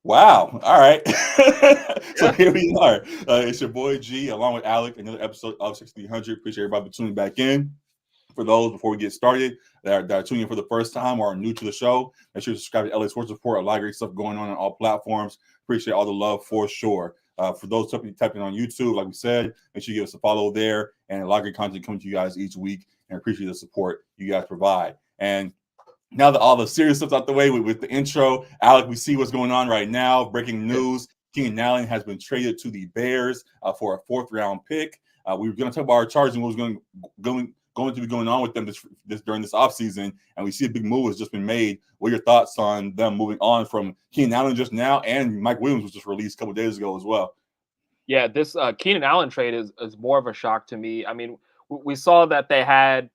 Wow. All right. So Yeah. here we are. It's your boy G, along with Alec, another episode of 1600. Appreciate everybody for tuning back in. For those, before we get started, that are tuning in for the first time or are new to the show, make sure to subscribe to LA Sports Report. A lot of great stuff going on all platforms. Appreciate all the love for sure. For those typing on YouTube, like we said, make sure you give us a follow there. And a lot of great content coming to you guys each week. And appreciate the support you guys provide. And now that all the serious stuff's out the way with the intro, Alec, we see what's going on right now. Breaking news: Keenan Allen has been traded to the Bears for a fourth-round pick. We were going to talk about our Chargers and what was going to be going on with them this during this offseason, and we see a big move has just been made. What are your thoughts on them moving on from Keenan Allen just now, and Mike Williams was just released a couple of days ago as well? Yeah, this Keenan Allen trade is more of a shock to me. I mean, we saw that they had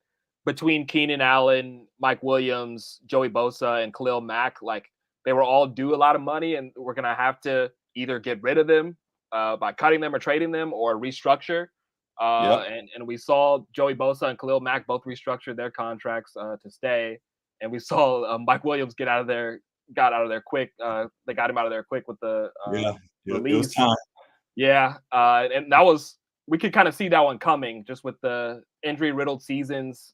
between Keenan Allen, Mike Williams, Joey Bosa, and Khalil Mack, like they were all due a lot of money, and we're gonna have to either get rid of them by cutting them or trading them or restructure. Yep. And we saw Joey Bosa and Khalil Mack both restructure their contracts to stay, and we saw Mike Williams got out of there quick. They got him out of there quick with the Yeah. It was release. time. Yeah, and that was we could kind of see that one coming just with the injury riddled seasons,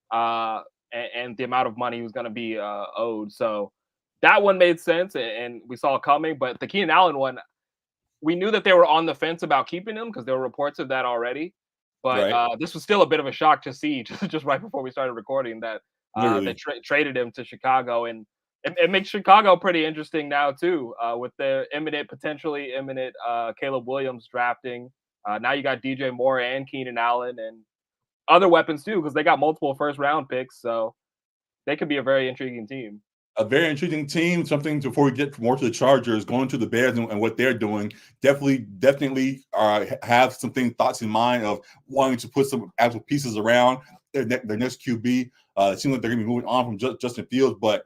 and the amount of money he was going to be owed. So that one made sense, and we saw it coming. But the Keenan Allen one, we knew that they were on the fence about keeping him because there were reports of that already. But Right. this was still a bit of a shock to see just right before we started recording that they Literally. traded him to Chicago, and it makes Chicago pretty interesting now too, with the potentially imminent Caleb Williams drafting. Now you got DJ Moore and Keenan Allen and other weapons too, because they got multiple first round picks, so they could be a very intriguing team. A very intriguing team. Something before we get more to the Chargers, going to the Bears and what they're doing. Definitely have something thoughts in mind of wanting to put some actual pieces around their next QB. It seems like they're going to be moving on from Justin Fields, but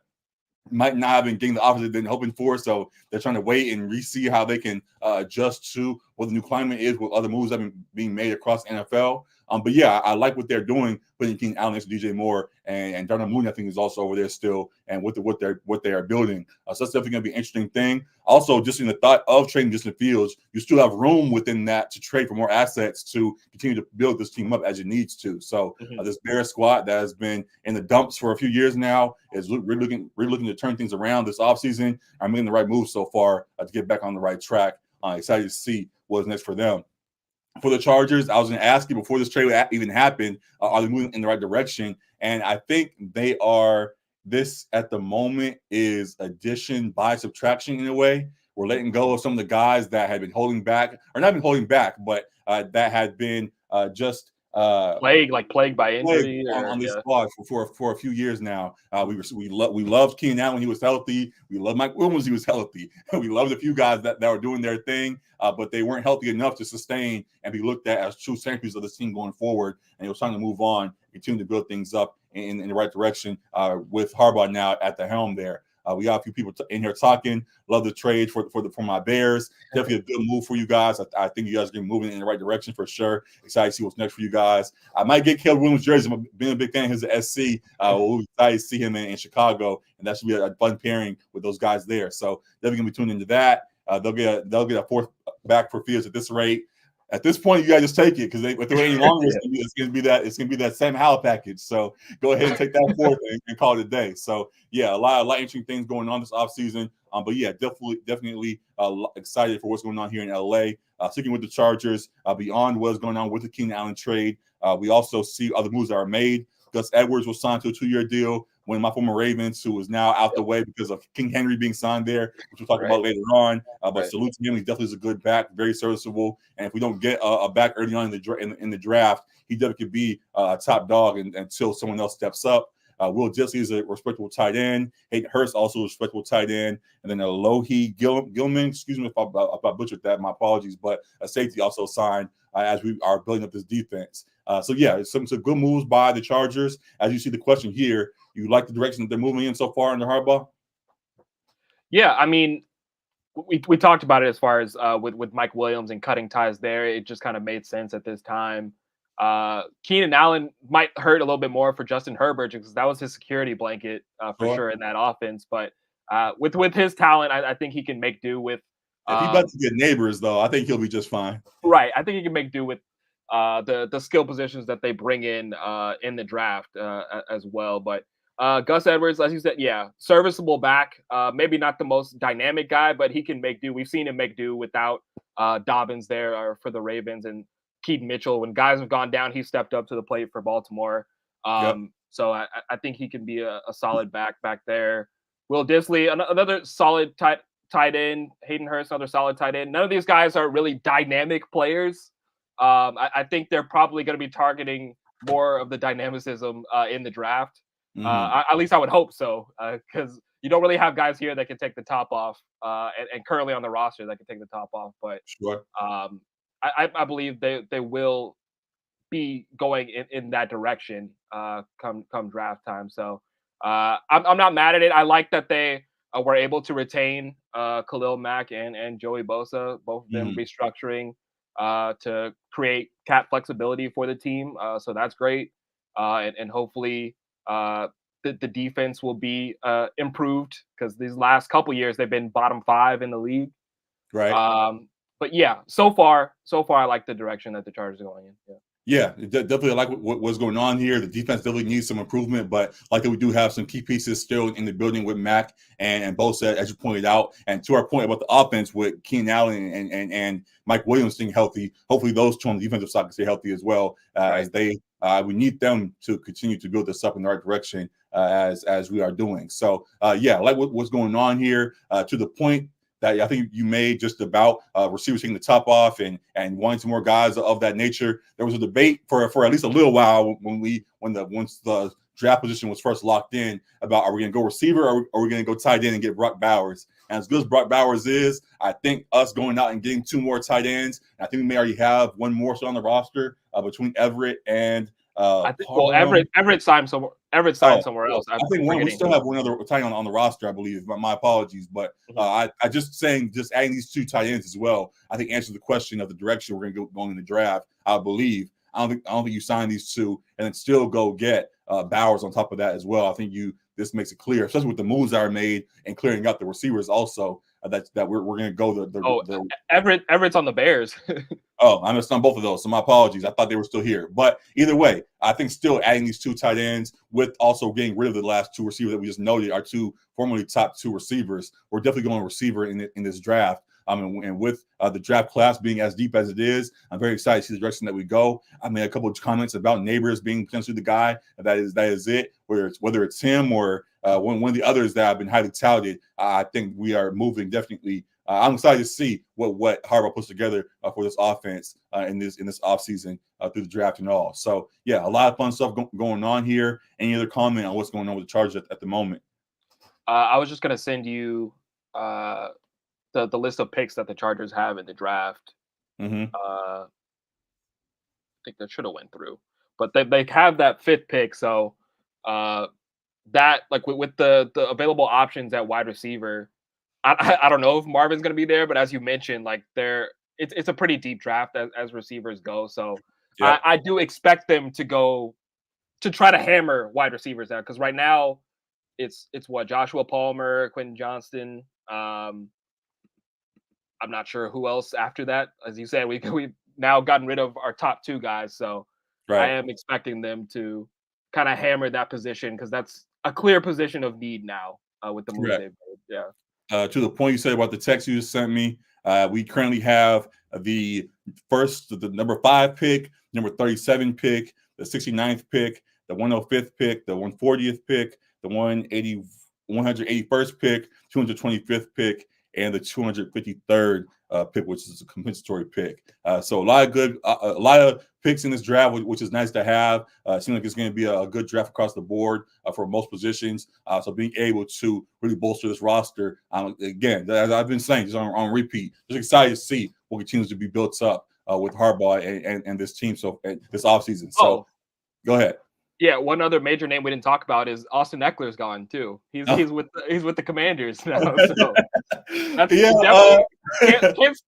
might not have been getting the offers they've been hoping for. So they're trying to wait and see how they can adjust to what the new climate is with other moves that have been being made across the NFL. But yeah, I like what they're doing, putting Keenan Allen next to DJ Moore and Darnell Mooney. I think is also over there still, and with what they are building. So that's definitely going to be an interesting thing. Also, just in the thought of trading Justin Fields, you still have room within that to trade for more assets to continue to build this team up as it needs to. So this Bears squad that has been in the dumps for a few years now is really looking to turn things around this offseason. I'm making the right moves so far to get back on the right track. Excited to see what's next for them. For the Chargers, I was going to ask you before this trade even happened, are they moving in the right direction? And I think they are. This at the moment is addition by subtraction in a way. We're letting go of some of the guys that had been holding back, or not been holding back, but that had been just Plagued by plague injury, or on this yeah. squad for a few years now. We loved Keenan Allen when he was healthy. We loved Mike Williams when he was healthy. We loved a few guys that were doing their thing, but they weren't healthy enough to sustain and be looked at as true centerpieces of this team going forward. And it was time to move on, continue to build things up in the right direction with Harbaugh now at the helm there. We got a few people in here talking. Love the trade for my Bears. Definitely a good move for you guys. I think you guys are moving in the right direction for sure. Excited to see what's next for you guys. I might get Caleb Williams jersey. I'm being a big fan of his at SC. We'll be excited to see him in Chicago, and that should be a fun pairing with those guys there. So definitely gonna be tuned into that. They'll get a fourth back for Fields at this rate. At this point, you guys just take it because if they wait any longer, it's gonna be that Sam Howell package. So go ahead and take that fourth and call it a day. So yeah, a lot of interesting things going on this offseason. But yeah, definitely excited for what's going on here in LA. Sticking with the Chargers, beyond what's going on with the Keenan Allen trade, we also see other moves that are made. Gus Edwards was signed to a 2-year deal. One of my former Ravens, who is now out the way because of King Henry being signed there, which we'll talk about later on. But salute to him. He definitely is a good back, very serviceable. And if we don't get a back early on in the draft, he definitely could be a top dog until someone else steps up. Will Disley is a respectable tight end. Hayden Hurst also a respectable tight end. And then Alohi Gilman, excuse me if I butchered that, my apologies, but a safety also signed as we are building up this defense. So yeah, some good moves by the Chargers. As you see the question here, you like the direction that they're moving in so far under Harbaugh? Yeah, I mean, we talked about it as far as with Mike Williams and cutting ties there. It just kind of made sense at this time. Keenan Allen might hurt a little bit more for Justin Herbert because that was his security blanket for sure in that offense. But with his talent, I think he can make do with. If he about to get Neighbors, though, I think he'll be just fine. Right, I think he can make do with the skill positions that they bring in the draft as well. But Gus Edwards, as you said, yeah, serviceable back. Maybe not the most dynamic guy, but he can make do. We've seen him make do without Dobbins there for the Ravens and Keaton Mitchell. When guys have gone down, he stepped up to the plate for Baltimore. Yep. So I think he can be a solid back there. Will Disley, another solid tight end. Hayden Hurst, another solid tight end. None of these guys are really dynamic players. I think they're probably going to be targeting more of the dynamicism in the draft. At least I would hope so, because you don't really have guys here that can take the top off, and currently on the roster that can take the top off. But sure. I believe they will be going in that direction come draft time. So I'm not mad at it. I like that they were able to retain Khalil Mack and Joey Bosa, both of them restructuring to create cap flexibility for the team. So that's great. And hopefully the defense will be improved, because these last couple years they've been bottom 5 in the league. Right. But yeah, so far I like the direction that the Chargers are going in. Yeah. Yeah, definitely like what's going on here. The defense definitely needs some improvement, but like that, we do have some key pieces still in the building with Mack and Bosa, as you pointed out. And to our point about the offense with Keenan Allen and Mike Williams staying healthy, hopefully those two on the defensive side can stay healthy as well, as they we need them to continue to build this up in the right direction as we are doing. So yeah, I like what's going on here to the point that I think you made just about receivers taking the top off and wanting some more guys of that nature. There was a debate for at least a little while once the draft position was first locked in about, are we going to go receiver or are we going to go tight end and get Brock Bowers? And as good as Brock Bowers is, I think us going out and getting 2 more tight ends, I think we may already have one more so on the roster between Everett and I think Everett signed somewhere. Somewhere else. I think we still have one other tight end on the roster, I believe. My apologies, but I just adding these 2 tight ends as well, I think answers the question of the direction we're going to go going in the draft. I believe. I don't think you sign these 2 and then still go get Bowers on top of that as well. I think this makes it clear, especially with the moves that are made and clearing out the receivers also, that we're going to go Everett's on the Bears. I missed on both of those, so my apologies. I thought they were still here. But either way, I think still adding these 2 tight ends with also getting rid of the last 2 receivers that we just noted, our 2 formerly top 2 receivers. We're definitely going receiver in this draft. And with the draft class being as deep as it is, I'm very excited to see the direction that we go. I made a couple of comments about Neighbors being potentially the guy that is it, whether it's him or one of the others that have been highly touted. I think we are moving definitely. I'm excited to see what Harbaugh puts together for this offense in this offseason through the draft and all. So yeah, a lot of fun stuff going on here. Any other comment on what's going on with the Chargers at the moment? I was just gonna send you the list of picks that the Chargers have in the draft. I think that should have went through, but they have that 5th pick. So that, like, with the available options at wide receiver, I don't know if Marvin's going to be there, but as you mentioned, like, it's a pretty deep draft as receivers go. So yeah. I do expect them to try to hammer wide receivers out, because right now it's what, Joshua Palmer, Quentin Johnston. I'm not sure who else after that. As you said, we've now gotten rid of our top 2 guys. So I am expecting them to kind of hammer that position, because that's a clear position of need now with the moves they've made. Yeah. To the point you said about the text you just sent me, we currently have the number 5 pick, number 37 pick, the 69th pick, the 105th pick, the 140th pick, the 181st pick, 225th pick, and the 253rd pick, which is a compensatory pick. So a lot of picks in this draft, which is nice to have. It seems like it's going to be a good draft across the board for most positions. So being able to really bolster this roster, again, as I've been saying, just on repeat, just excited to see what continues to be built up with Harbaugh and this team this offseason. So go ahead. Yeah, one other major name we didn't talk about is Austin Eckler's gone too. He's with the Commanders now. So that's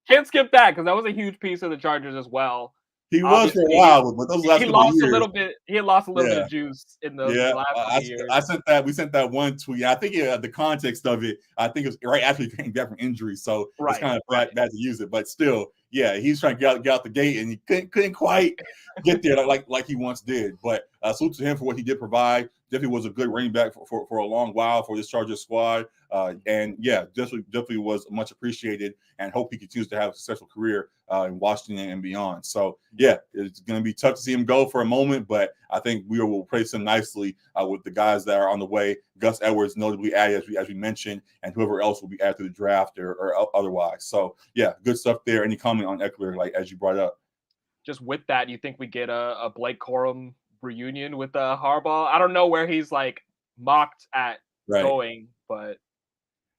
can't skip that, because that was a huge piece of the Chargers as well. He was for a Obviously, while, but those last he couple of lost a years. little bit. He had lost a little bit Yeah. of juice in the Yeah, last couple of years. I sent that. We sent that one tweet. I think the context of it, I think it was right after he came back from injury, so it's kind of bad to use it. But still, yeah, he's trying to get out the gate, and he couldn't quite get there like he once did. But salute to him for what he did provide. Definitely was a good running back for a long while for this Chargers squad. And yeah, definitely was much appreciated, and hope he continues to have a successful career in Washington and beyond. So yeah, it's going to be tough to see him go for a moment, but I think we will replace him nicely with the guys that are on the way. Gus Edwards notably added, as we mentioned, and whoever else will be added to the draft or otherwise. So yeah, good stuff there. Any comment on Eckler, like as you brought up? Just with that, you think we get a Blake Corum reunion with Harbaugh? I don't know where he's like mocked at going, but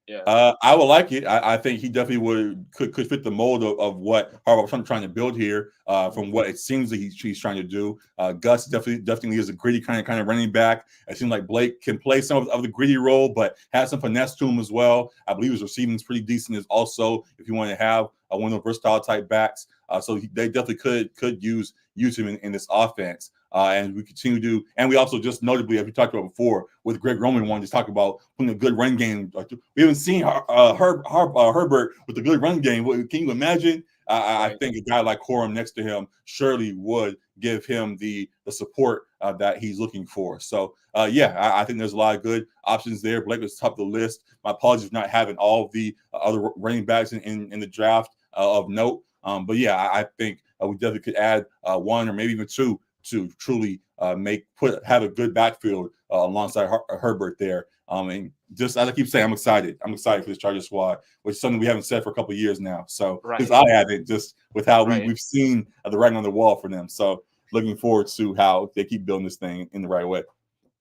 yeah. I would like it. I think he definitely could fit the mold of what Harbaugh trying to build here. From what it seems that he's trying to do. Gus definitely is a gritty kind of running back. It seems like Blake can play some of the gritty role, but has some finesse to him as well. I believe his receiving is pretty decent as also if you want to have one of those versatile type backs. So they definitely could use him in this offense. And we continue to, and we also just notably, as we talked about before, with Greg Roman wanted to talk about putting a good run game. We haven't seen Herbert with a good run game. Can you imagine? I think a guy like Corum next to him surely would give him the support that he's looking for. So I think there's a lot of good options there. Blake was top of the list. My apologies for not having all of the other running backs in the draft of note. But yeah, I think we definitely could add one or maybe even two to truly have a good backfield alongside Herbert there. And just as I keep saying, I'm excited. I'm excited for this Chargers squad, which is something we haven't said for a couple of years now. So because I haven't, just with how we've seen the writing on the wall for them. So looking forward to how they keep building this thing in the right way.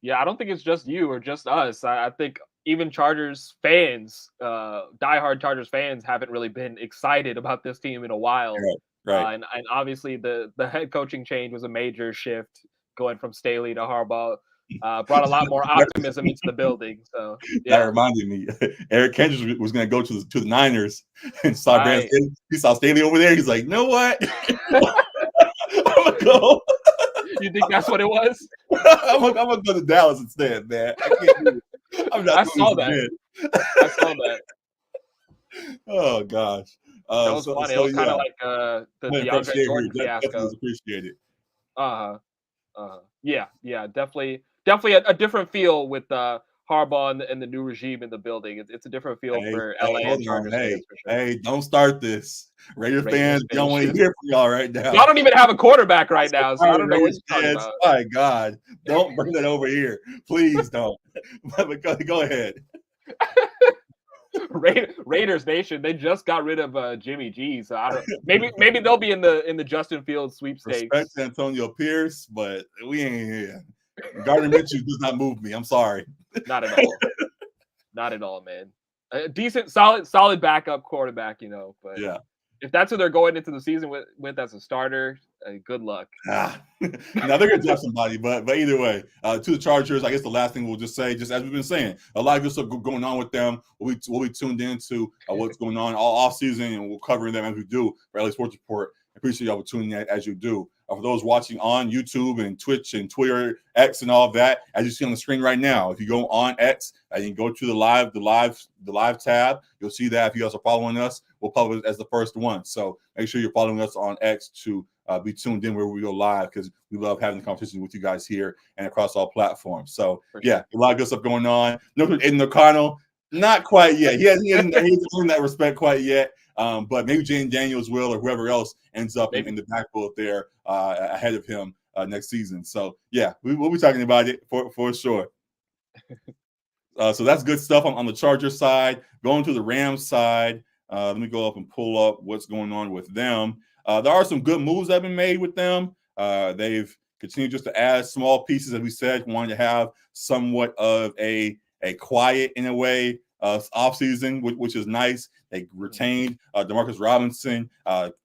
Yeah, I don't think it's just you or just us. I think even Chargers fans, diehard Chargers fans, haven't really been excited about this team in a while. Right. And obviously the head coaching change was a major shift, going from Staley to Harbaugh. Brought a lot more optimism into the building. So that reminded me, Eric Kendricks was going to go to the Niners and saw Brandon Staley. He saw Staley over there. He's like, you know what? I'm gonna go. You think that's what it was? I'm gonna go to Dallas instead, man. I can't do it. I saw that. I saw that. Oh gosh, that was funny. It was kind of like the DeAndre Jordan fiasco. Appreciated. Yeah, definitely a different feel with Harbaugh and the new regime in the building. It's a different feel for LA and Chargers fans for sure. Hey, don't start this. Raider fans, don't want to hear from y'all right now. Y'all don't even have a quarterback right now, so I don't know what you're talking about. My God, don't bring that over here. Please don't. But go ahead. Raiders Nation, they just got rid of Jimmy G, so I don't. Maybe they'll be in the Justin Fields sweepstakes. Respect to Antonio Pierce, but we ain't here. Gardner Minshew does not move me. I'm sorry. Not at all. Not at all, man. A decent, solid backup quarterback, But yeah, if that's who they're going into the season with as a starter, good luck. Now they're gonna draft somebody, but either way, to the Chargers, I guess the last thing we'll just say, just as we've been saying, a lot of good stuff going on with them. We'll be tuned into what's going on all off season, and we'll cover them as we do for LA Sports Report. I appreciate y'all for tuning in as you do. For those watching on YouTube and Twitch and Twitter, X, and all of that, as you see on the screen right now, if you go on X and you go to the live tab, you'll see that. If you guys are following us, we'll publish it as the first one. So make sure you're following us on X to be tuned in where we go live, because we love having the conversation with you guys here and across all platforms. So yeah, a lot of good stuff going on. No, Aiden O'Connell, not quite yet. He hasn't earned that respect quite yet. But maybe Jane Daniels will, or whoever else ends up in the backfield there ahead of him next season. So yeah, we'll be talking about it for sure. So that's good stuff on the Chargers side. Going to the Rams side, let me go up and pull up what's going on with them. There are some good moves that have been made with them. They've continued just to add small pieces, as we said, wanted to have somewhat of a quiet, in a way, offseason, which is nice. They retained Demarcus Robinson.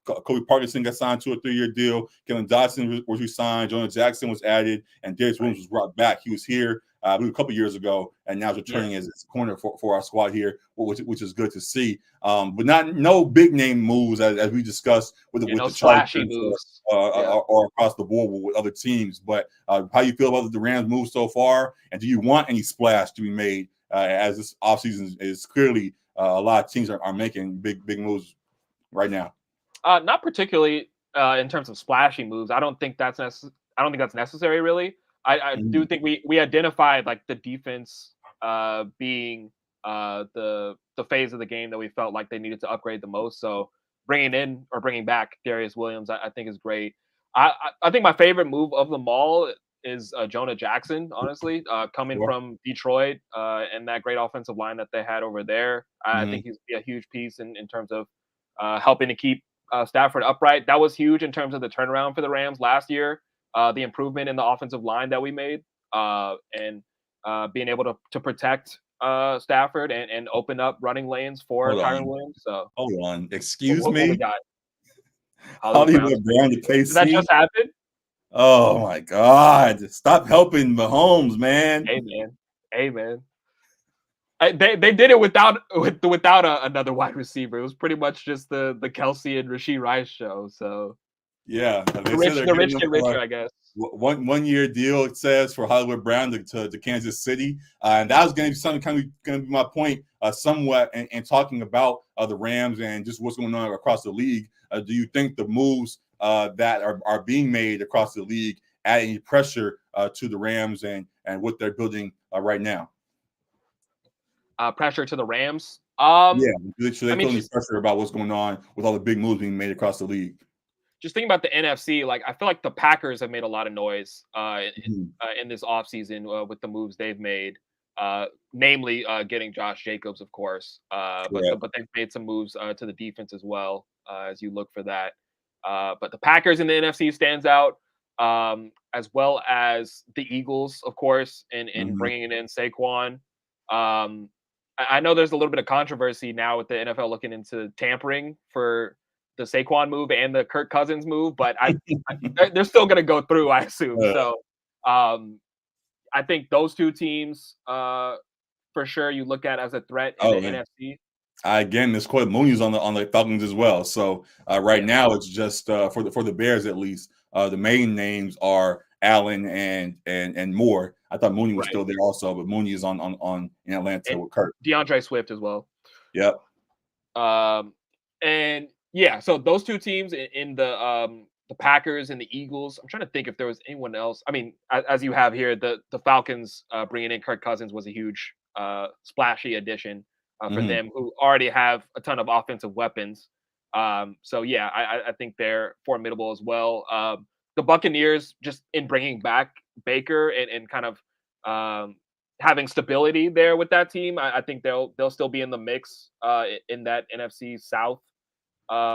Kobe Parkinson got signed to a 3-year deal. Kevin Dotson was re-signed. Jonah Jackson was added, and Darius Williams was brought back. He was here I believe a couple years ago, and now is returning as a corner for our squad here, which is good to see. But no big name moves as we discussed with the splashy Chargers moves or across the board with other teams. But how you feel about the Rams move so far, and do you want any splash to be made as this offseason is clearly a lot of teams are making big moves right now? Not particularly in terms of splashy moves. I don't think that's necessary, really. I do think we identified like the defense being the phase of the game that we felt like they needed to upgrade the most. So bringing in or bringing back Darius Williams, I think is great. I think my favorite move of them all is Jonah Jackson. Honestly, coming from Detroit and that great offensive line that they had over there, I think he's be a huge piece in terms of helping to keep Stafford upright. That was huge in terms of the turnaround for the Rams last year. The improvement in the offensive line that we made, and being able to protect Stafford and open up running lanes for Kyren Williams. So hold on, excuse me. What we got? Hollywood Brown to KC. Did that just happen? Oh my God! Stop helping Mahomes, man. Hey man. They did it without another wide receiver. It was pretty much just the Kelsey and Rashee Rice show. So yeah, the rich get richer, I guess. 1 year deal, it says, for Hollywood Brown to Kansas City, and that was going to be something going to be my point, somewhat, in talking about the Rams and just what's going on across the league. Do you think the moves that are being made across the league add any pressure to the Rams and what they're building right now? Pressure to the Rams. Should they feel any pressure about what's going on with all the big moves being made across the league? Just thinking about the NFC, like I feel like the Packers have made a lot of noise in this offseason with the moves they've made, namely getting Josh Jacobs, of course. But they've made some moves to the defense as well as you look for that. But the Packers in the NFC stands out, as well as the Eagles, of course, in bringing in Saquon. I know there's a little bit of controversy now with the NFL looking into tampering for the Saquon move and the Kirk Cousins move, but they're still going to go through, I assume. So I think those two teams, for sure, you look at as a threat in the NFC. Again, there's Coy Mooney's on the Falcons as well. So now it's just for the Bears at least. The main names are Allen and Moore. I thought Mooney was still there also, but Mooney is on in Atlanta with Kirk. DeAndre Swift as well. Yep. And yeah, so those two teams in the Packers and the Eagles. I'm trying to think if there was anyone else. I mean, as you have here, the Falcons bringing in Kirk Cousins was a huge splashy addition for them, who already have a ton of offensive weapons. So yeah, I think they're formidable as well. The Buccaneers, just in bringing back Baker and kind of having stability there with that team, I think they'll still be in the mix in that NFC South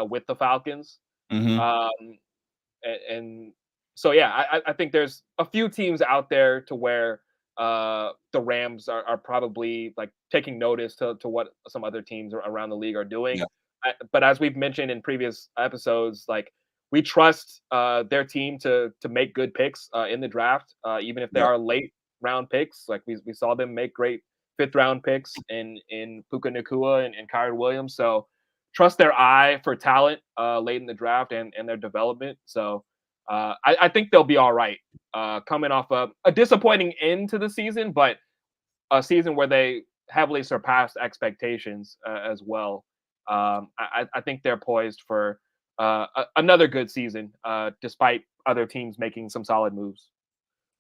with the Falcons. And so yeah, I think there's a few teams out there to where the Rams are probably like taking notice to what some other teams around the league are doing. Yeah. But as we've mentioned in previous episodes, like we trust their team to make good picks in the draft, even if they are late round picks. Like we saw them make great 5th round picks in Puka Nacua and Kyren Williams. So trust their eye for talent late in the draft and their development. So I think they'll be all right. Coming off a disappointing end to the season, but a season where they heavily surpassed expectations as well. I think they're poised for another good season, despite other teams making some solid moves.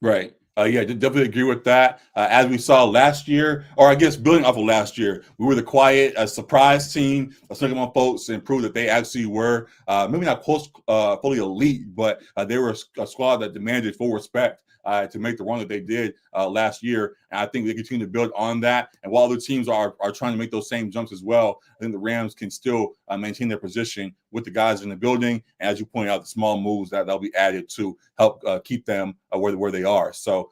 Right. Yeah, definitely agree with that. As we saw last year, or I guess building off of last year, we were the quiet, surprise team, snuck on folks and proved that they actually were maybe not close, fully elite, but they were a squad that demanded full respect to make the run that they did last year. And I think they continue to build on that. And while other teams are trying to make those same jumps as well, I think the Rams can still maintain their position with the guys in the building. And as you pointed out, the small moves that'll be added to help keep them where they are. So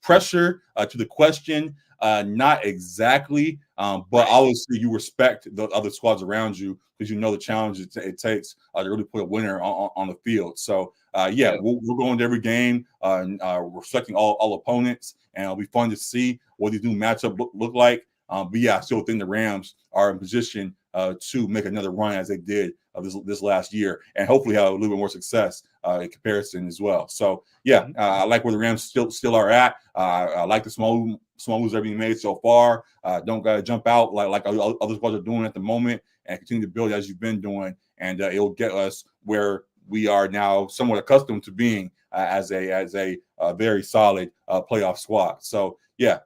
pressure to the question, not exactly, but obviously you respect the other squads around you because you know the challenge it takes to really put a winner on the field. So we'll go into every game respecting all opponents and it'll be fun to see what these new matchups look like. But yeah, I still think the Rams are in position to make another run as they did this last year, and hopefully have a little bit more success in comparison as well. So yeah, I like where the Rams still are at. I like the small moves that are being made so far. Don't gotta jump out like other squads are doing at the moment, and continue to build as you've been doing, and it'll get us where we are now somewhat accustomed to being as a very solid playoff squad. So yeah,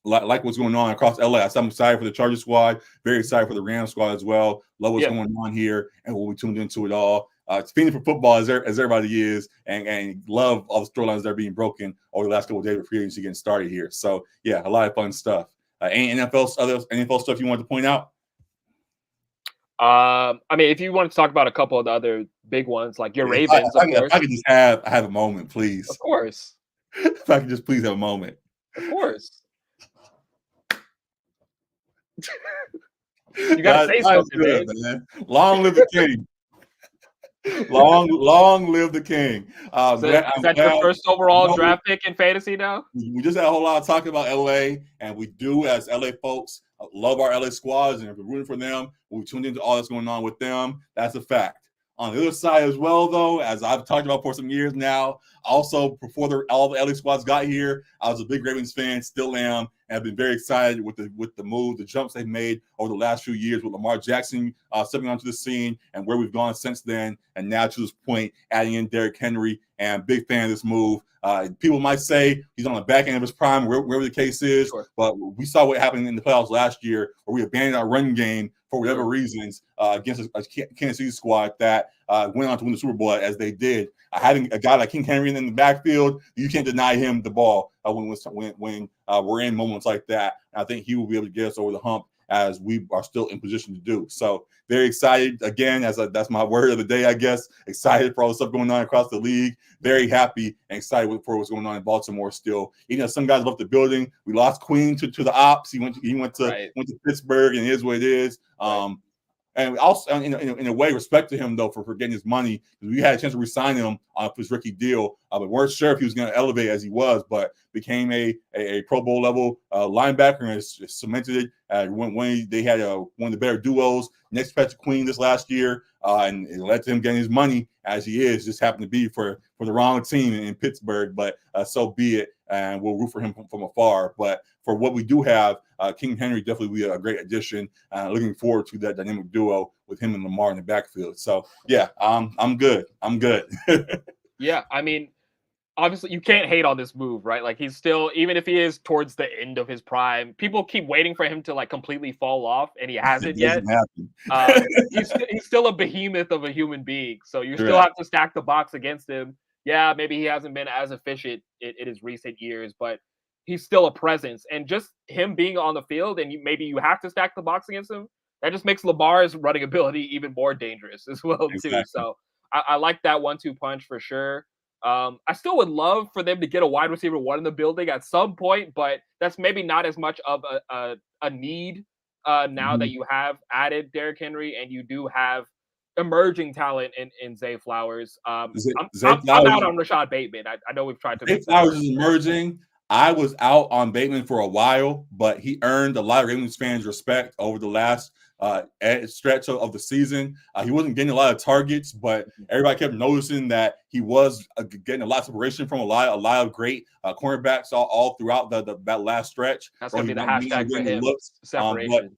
like what's going on across LA. I'm excited for the Chargers squad, very excited for the Rams squad as well. Love what's going on here, and we'll be tuned into it all. It's feeding for football as everybody is, and love all the storylines that are being broken over the last couple of days of free agency getting started here. So yeah, a lot of fun stuff. Any NFL stuff you want to point out? I mean, if you want to talk about a couple of the other big ones, like your Ravens, if I could just have a moment, please. Of course. If I could just please have a moment. Of course. You gotta say something, good, man. Long live the king. long live the king. Is that your first overall draft pick in fantasy now? We just had a whole lot of talking about LA, and we do, as LA folks, love our LA squads, and if we're rooting for them, we tuned into all that's going on with them. That's a fact. On the other side as well, though, as I've talked about for some years now, also before all the LA squads got here, I was a big Ravens fan, still am, and I've been very excited with the move, the jumps they've made over the last few years with Lamar Jackson stepping onto the scene and where we've gone since then, and now to this point, adding in Derrick Henry, and big fan of this move. People might say he's on the back end of his prime, wherever the case is, but we saw what happened in the playoffs last year, where we abandoned our run game for whatever reasons against a Kansas City squad that went on to win the Super Bowl as they did. Having a guy like King Henry in the backfield, you can't deny him the ball when we're in moments like that. And I think he will be able to get us over the hump as we are still in position to do. So very excited again, that's my word of the day, I guess. Excited for all the stuff going on across the league. Very happy and excited for what's going on in Baltimore still. You know, some guys left the building. We lost Queen to the ops. He went to Pittsburgh, and it is what it is. And also, in a way, respect to him, though, for getting his money. We had a chance to re-sign him on his rookie deal, but weren't sure if he was going to elevate as he was, but became a Pro Bowl level linebacker and has cemented it. When they had one of the better duos next to Patrick Queen this last year, and it led to him getting his money as he is. Just happened to be for the wrong team in Pittsburgh, but so be it. And we'll root for him from afar. But for what we do have, King Henry definitely will be a great addition. Looking forward to that dynamic duo with him and Lamar in the backfield. So yeah, I'm good. I'm good. Yeah, I mean, obviously you can't hate on this move, right? Like he's still, even if he is towards the end of his prime, people keep waiting for him to like completely fall off, and he hasn't yet. He's still a behemoth of a human being, so you still have to stack the box against him. Yeah, maybe he hasn't been as efficient in his recent years, but he's still a presence. And just him being on the field, and maybe you have to stack the box against him, that just makes Lamar's running ability even more dangerous as well, too. So I like that 1-2 punch for sure. I still would love for them to get a wide receiver one in the building at some point, but that's maybe not as much of a need now that you have added Derrick Henry and you do have emerging talent in Zay Flowers. I'm out on Rashad Bateman. I know we've tried to. Zay Flowers is emerging. I was out on Bateman for a while, but he earned a lot of Ravens fans' respect over the last stretch of the season. He wasn't getting a lot of targets, but everybody kept noticing that he was getting a lot of separation from a lot of great cornerbacks all throughout that last stretch. That's going to be the hashtag for him. Separation.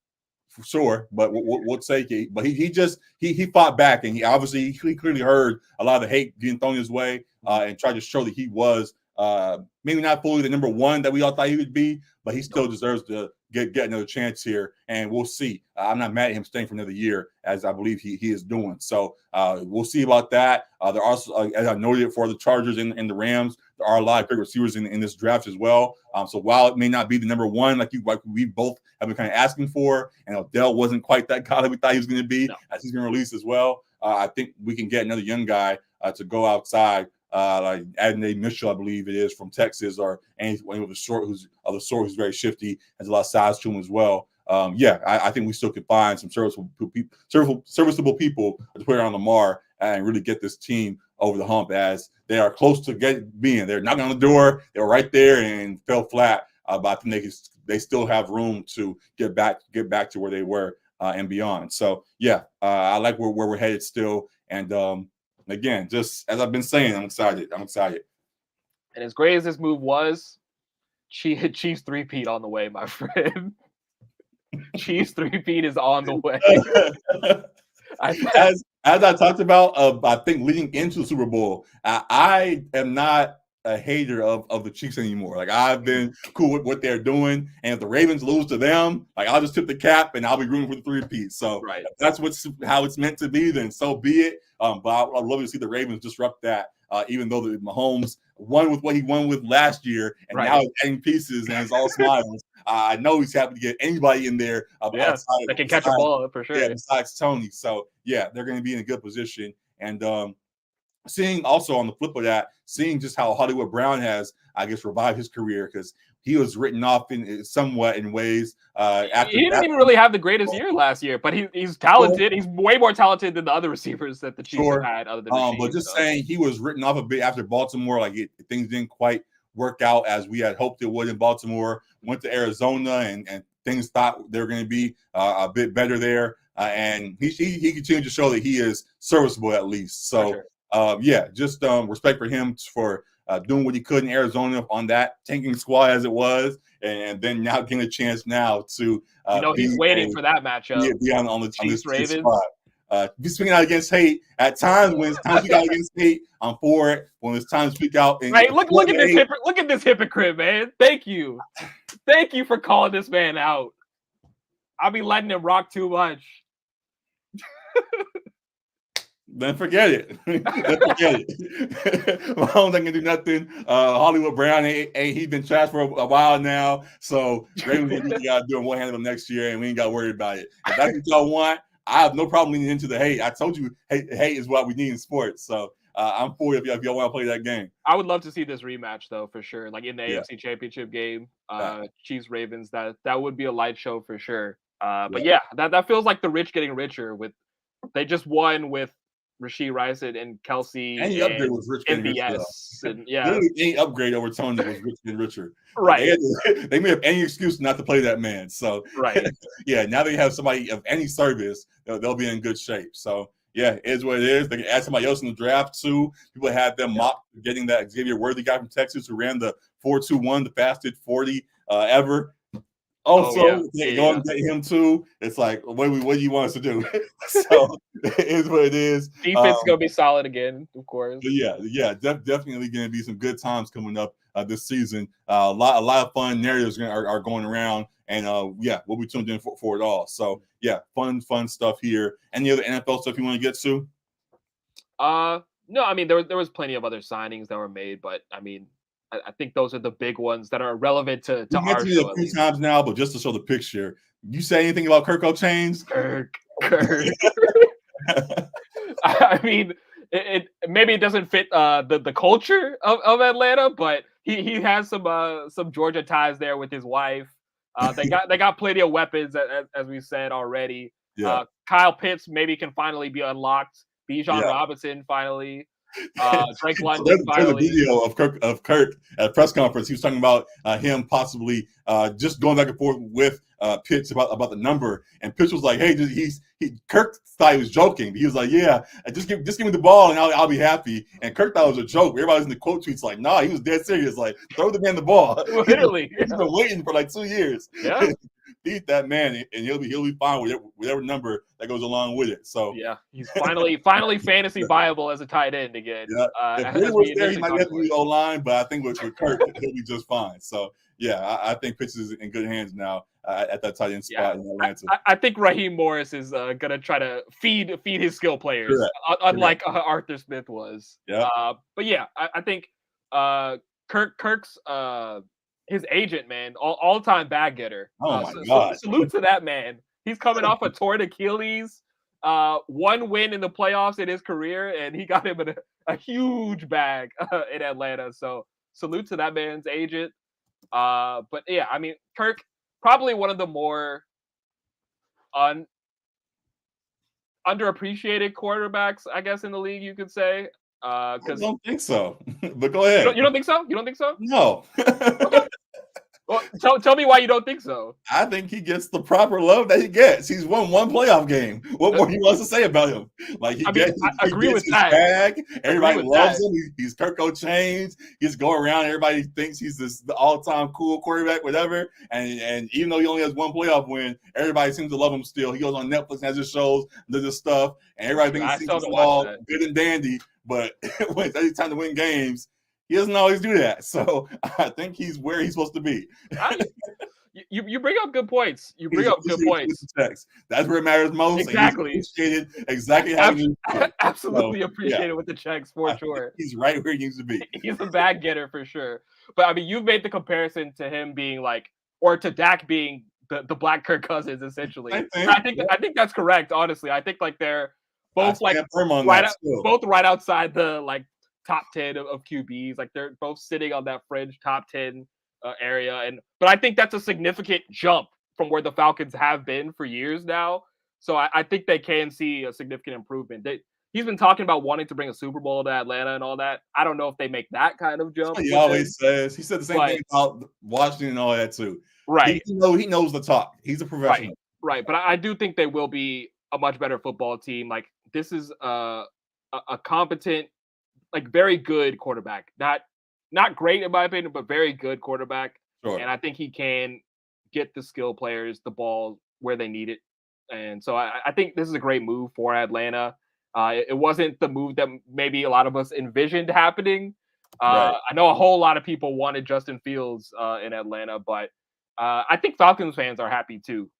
Sure, but we'll take it. But he fought back, and he clearly heard a lot of the hate being thrown his way, and tried to show that he was maybe not fully the number one that we all thought he would be, but he still deserves to get another chance here, and we'll see. I'm not mad at him staying for another year, as I believe he is doing. So we'll see about that. There are also, as I noted for the Chargers and the Rams, there are a lot of great receivers in this draft as well. So while it may not be the number one like we both have been kind of asking for, and Odell wasn't quite that guy that we thought he was going to be, as he's been released as well, I think we can get another young guy to go outside. Like Adonai Mitchell, I believe it is, from Texas, or anyone of the sort who's very shifty, has a lot of size to him as well. I think we still can find some serviceable people to put on Lamar and really get this team over the hump, as they are close to being. They're knocking on the door. They were right there and fell flat. But I think they still have room to get back to where they were and beyond. So yeah, I like where we're headed still. And again, just as I've been saying, I'm excited. And as great as this move was, Chiefs three-peat on the way, my friend. Chiefs three-peat is on the way. As I talked about, I think leading into the Super Bowl, I am not a hater of the Chiefs anymore. Like, I've been cool with what they're doing, and if the Ravens lose to them, like, I'll just tip the cap and I'll be rooting for the three-peat. So if that's how it's meant to be, then so be it. But I'd love to see the Ravens disrupt that. Even though the Mahomes won with what he won with last year, and now he's adding pieces and it's all smiles. I know he's happy to get anybody in there that can catch a ball for sure. Yeah, besides Tony. So yeah, they're going to be in a good position. And seeing also on the flip of that, seeing just how Hollywood Brown has, I guess, revived his career, because he was written off somewhat in ways. He didn't even really have the greatest year last year, but he's talented. He's way more talented than the other receivers that the Chiefs have had, other than Rasheed, but just saying, he was written off a bit after Baltimore. Like, things didn't quite work out as we had hoped it would in Baltimore. Went to Arizona, and things thought they were going to be a bit better there. And he continued to show that he is serviceable at least. So just respect for him for doing what he could in Arizona on that tanking squad as it was, and then now getting a chance now to he's waiting for that matchup. Be on this squad. Be speaking out against hate at times. When it's time to speak out against hate, I'm for it. When it's time to speak out, look at this hypocrite, man. Thank you for calling this man out. I'll be letting him rock too much. Then forget it. Mahomes ain't gonna do nothing. Hollywood Brown he's been trashed for a while now. So Ravens gotta do one hand of him next year, and we ain't gotta worry about it. If that's what y'all want, I have no problem leaning into the hate. I told you hate is what we need in sports. So I'm for it if y'all want to play that game. I would love to see this rematch though, for sure. Like in the AFC Championship game, Chiefs Ravens, that would be a light show for sure. But yeah, that feels like the rich getting richer. They just won with Rashee Rice and Kelsey. Any upgrade was rich getting richer. Literally any upgrade over Tony was rich getting richer. Right. They may have any excuse not to play that man. So now they have somebody of any service, they'll be in good shape. So yeah, it is what it is. They can add somebody else in the draft too. People had them mock getting that Xavier Worthy guy from Texas who ran the 4.21, the fastest 40 ever. Go and get him too. It's like, what do you want us to do? So it is what it is. Defense is gonna be solid again, of course. Definitely gonna be some good times coming up this season. A lot of fun narratives are going around, and we'll be tuned in for it all. So fun stuff here. Any other NFL stuff you want to get to? No, I mean there was plenty of other signings that were made, but I mean, I think those are the big ones that are relevant to our show. A few times now, but just to show the picture, you say anything about Kirk O'Chains? Kirk. I mean, maybe it doesn't fit the culture of Atlanta, but he has some Georgia ties there with his wife. They got plenty of weapons, as we said already. Kyle Pitts maybe can finally be unlocked. Bijan Robinson finally. Drake London. There's a video of Kirk at a press conference. He was talking about him possibly just going back and forth with Pitts about the number, and Pitts was like, "Hey, Kirk thought he was joking. He was like, yeah, just give me the ball and I'll be happy." And Kirk thought it was a joke. Everybody's in the quote tweets like, "Nah, he was dead serious. Like, throw the man the ball." Literally, he's been waiting for like 2 years. Yeah. Beat that man, and he'll be fine with whatever number that goes along with it. So he's finally fantasy viable as a tight end again. If he was there, he might have to be O-line, but I think with Kirk, he'll be just fine. So I think Pitts is in good hands now at that tight end spot in Atlanta. I think Raheem Morris is gonna try to feed his skill players, unlike Arthur Smith was. But I think Kirk's his agent, man, all-time bag getter. Oh my God! Salute to that man. He's coming off a torn Achilles, one win in the playoffs in his career, and he got him a huge bag in Atlanta. So salute to that man's agent. But I mean, Kirk, probably one of the more underappreciated quarterbacks, I guess, in the league, you could say. I Because don't think so. But go ahead. you don't think so? You don't think so? No. Okay. Well, tell me why you don't think so. I think he gets the proper love that he gets. He's won one playoff game. What more he wants to say about him? Like I mean, I he agree gets with his that. bag. Agree Everybody with loves that. him. He's Kirk O'Chains. He's going around. Everybody thinks he's the all-time cool quarterback, whatever. And even though he only has one playoff win, everybody seems to love him still. He goes on Netflix and has his shows, does his stuff, and everybody I thinks still it's haven't watched all that. good and dandy. But when it's time to win games, he doesn't always do that. So I think he's where he's supposed to be. You bring up good points. You He's bring up good appreciated with points. the text. That's where it matters most. Exactly. And he's appreciated exactly how he needs to be. Absolutely So, appreciated with the checks for sure. He's right where he needs to be. He's a bag getter for sure. But I mean, you've made the comparison to him being like, or to Dak being the black Kirk Cousins, essentially. I think that's correct. Honestly, I think like they're both like both right outside the like top 10 of QBs. Like they're both sitting on that fringe top 10 area. But I think that's a significant jump from where the Falcons have been for years now. So I think they can see a significant improvement. He's been talking about wanting to bring a Super Bowl to Atlanta and all that. I don't know if they make that kind of jump. He always says. He said the same thing about Washington and all that too. Right. He knows the talk. He's a professional. Right. But I do think they will be a much better football team. Like this is a competent, like very good quarterback. Not great in my opinion, but very good quarterback. Sure. And I think he can get the skill players the ball where they need it. And so I think this is a great move for Atlanta. It wasn't the move that maybe a lot of us envisioned happening. Right. I know a whole lot of people wanted Justin Fields in Atlanta, but I think Falcons fans are happy too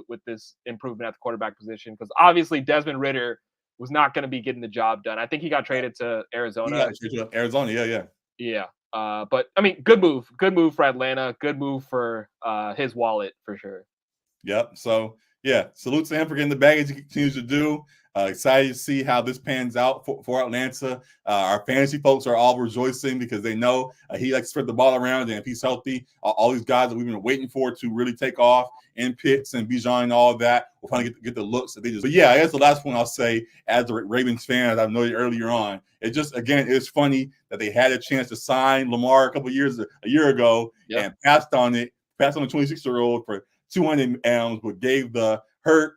with this improvement at the quarterback position because obviously Desmond Ridder was not going to be getting the job done. I think he got traded to Arizona. Yeah. But I mean, good move for Atlanta. Good move for his wallet for sure. Yep. So yeah, salute to him for getting the baggage he continues to do. Excited to see how this pans out for Atlanta. Our fantasy folks are all rejoicing because they know he likes to spread the ball around, and if he's healthy, all these guys that we've been waiting for to really take off in Pitts and Bijan and all of that, we'll finally get the looks that they just. But yeah, I guess the last one I'll say as a Ravens fan, as I noted earlier on, it just again it's funny that they had a chance to sign Lamar a year ago, and passed on the 26-year-old for 200 M's, but gave the hurt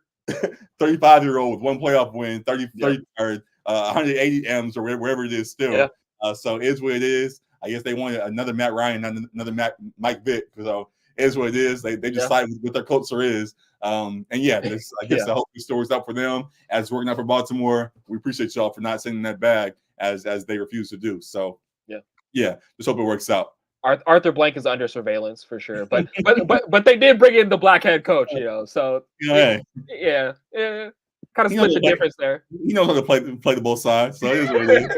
35-year-old with one playoff win, 180 M's or wherever it is still. Yeah. So it is what it is. I guess they wanted another Matt Ryan, another Mike Vick. So it is what it is. They decide what their culture is. And yeah, I guess I hope the story's out for them as working out for Baltimore. We appreciate y'all for not sending that bag as they refuse to do. So yeah, just hope it works out. Arthur Blank is under surveillance for sure, but they did bring in the black head coach, so kind of split the difference there. He knows how to play the both sides, so it is what it is.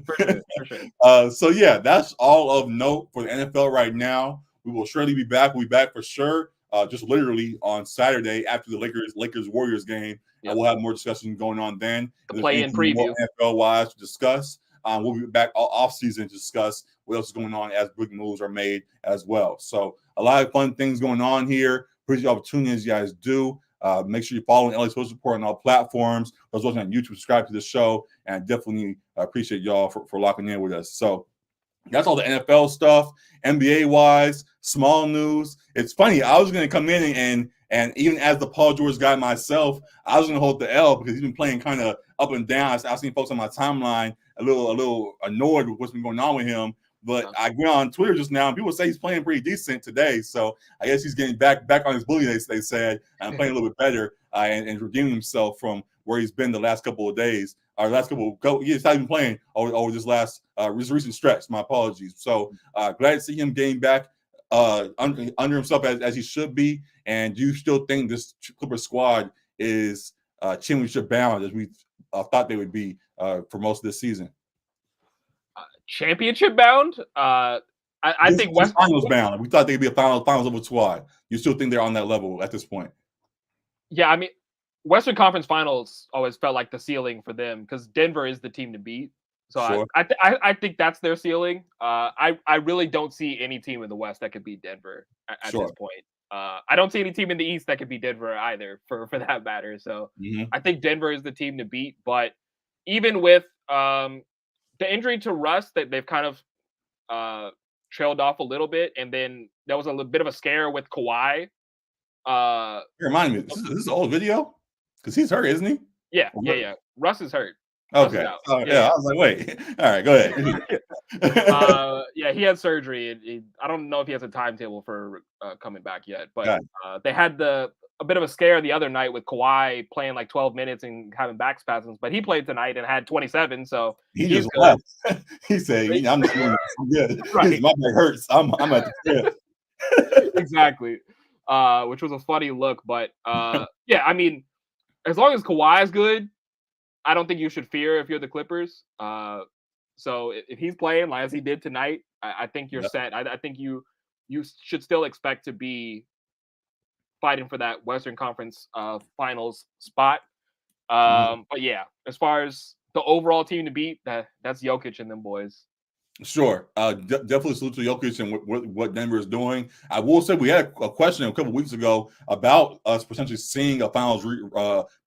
for sure. So yeah, that's all of note for the NFL right now. We will surely be back. We'll be back for sure. Just literally on Saturday after the Lakers Warriors game. We'll have more discussion going on then. The play-in preview, NFL wise, to discuss. We'll be back off season to discuss what else is going on as big moves are made as well. So a lot of fun things going on here. Appreciate the opportunity as you guys do. Make sure you're following LA Sports Report on all platforms. Those watching on YouTube, subscribe to the show, and I definitely appreciate y'all for locking in with us. So that's all the NFL stuff. NBA wise, small news. It's funny. I was going to come in and even as the Paul George guy myself, I was going to hold the L because he's been playing kind of up and down. I've seen folks on my timeline a little annoyed with what's been going on with him. But I went on Twitter just now, and people say he's playing pretty decent today. So I guess he's getting back on his bully, they said, and playing a little bit better and redeeming himself from where he's been the last couple of days. Or last couple of years, he's been playing over this recent stretch. My apologies. So glad to see him getting back under himself as he should be. And do you still think this Clipper squad is championship bound as we thought they would be for most of this season? Championship bound? I think West finals bound. We thought they'd be a finals level squad. You still think they're on that level at this point? Yeah, I mean, Western Conference Finals always felt like the ceiling for them because Denver is the team to beat. So sure. I think that's their ceiling. I really don't see any team in the West that could beat Denver at this point. I don't see any team in the East that could beat Denver either, for that matter. So I think Denver is the team to beat. But even with the injury to Russ that they've kind of trailed off a little bit, and then there was a little bit of a scare with Kawhi. Remind me, this is an old video because he's hurt, isn't he? Yeah. Russ is hurt. Russ is Okay. out. Yeah, I was like, wait. All right, go ahead. Yeah, he had surgery. I don't know if he has a timetable for coming back yet, but they had a bit of a scare the other night with Kawhi playing like 12 minutes and having back spasms, but he played tonight and had 27, so he he's just good. left. He said, "I'm just doing good. Right. My back hurts. I'm at the crib." Exactly. Which was a funny look, but yeah, I mean, as long as Kawhi is good, I don't think you should fear if you're the Clippers. So if he's playing like as he did tonight, I think you're set. I think you should still expect to be fighting for that Western Conference Finals spot. But yeah, as far as the overall team to beat, that's Jokic and them boys. Sure. Definitely salute to Jokic and what Denver is doing. I will say we had a question a couple of weeks ago about us potentially seeing a finals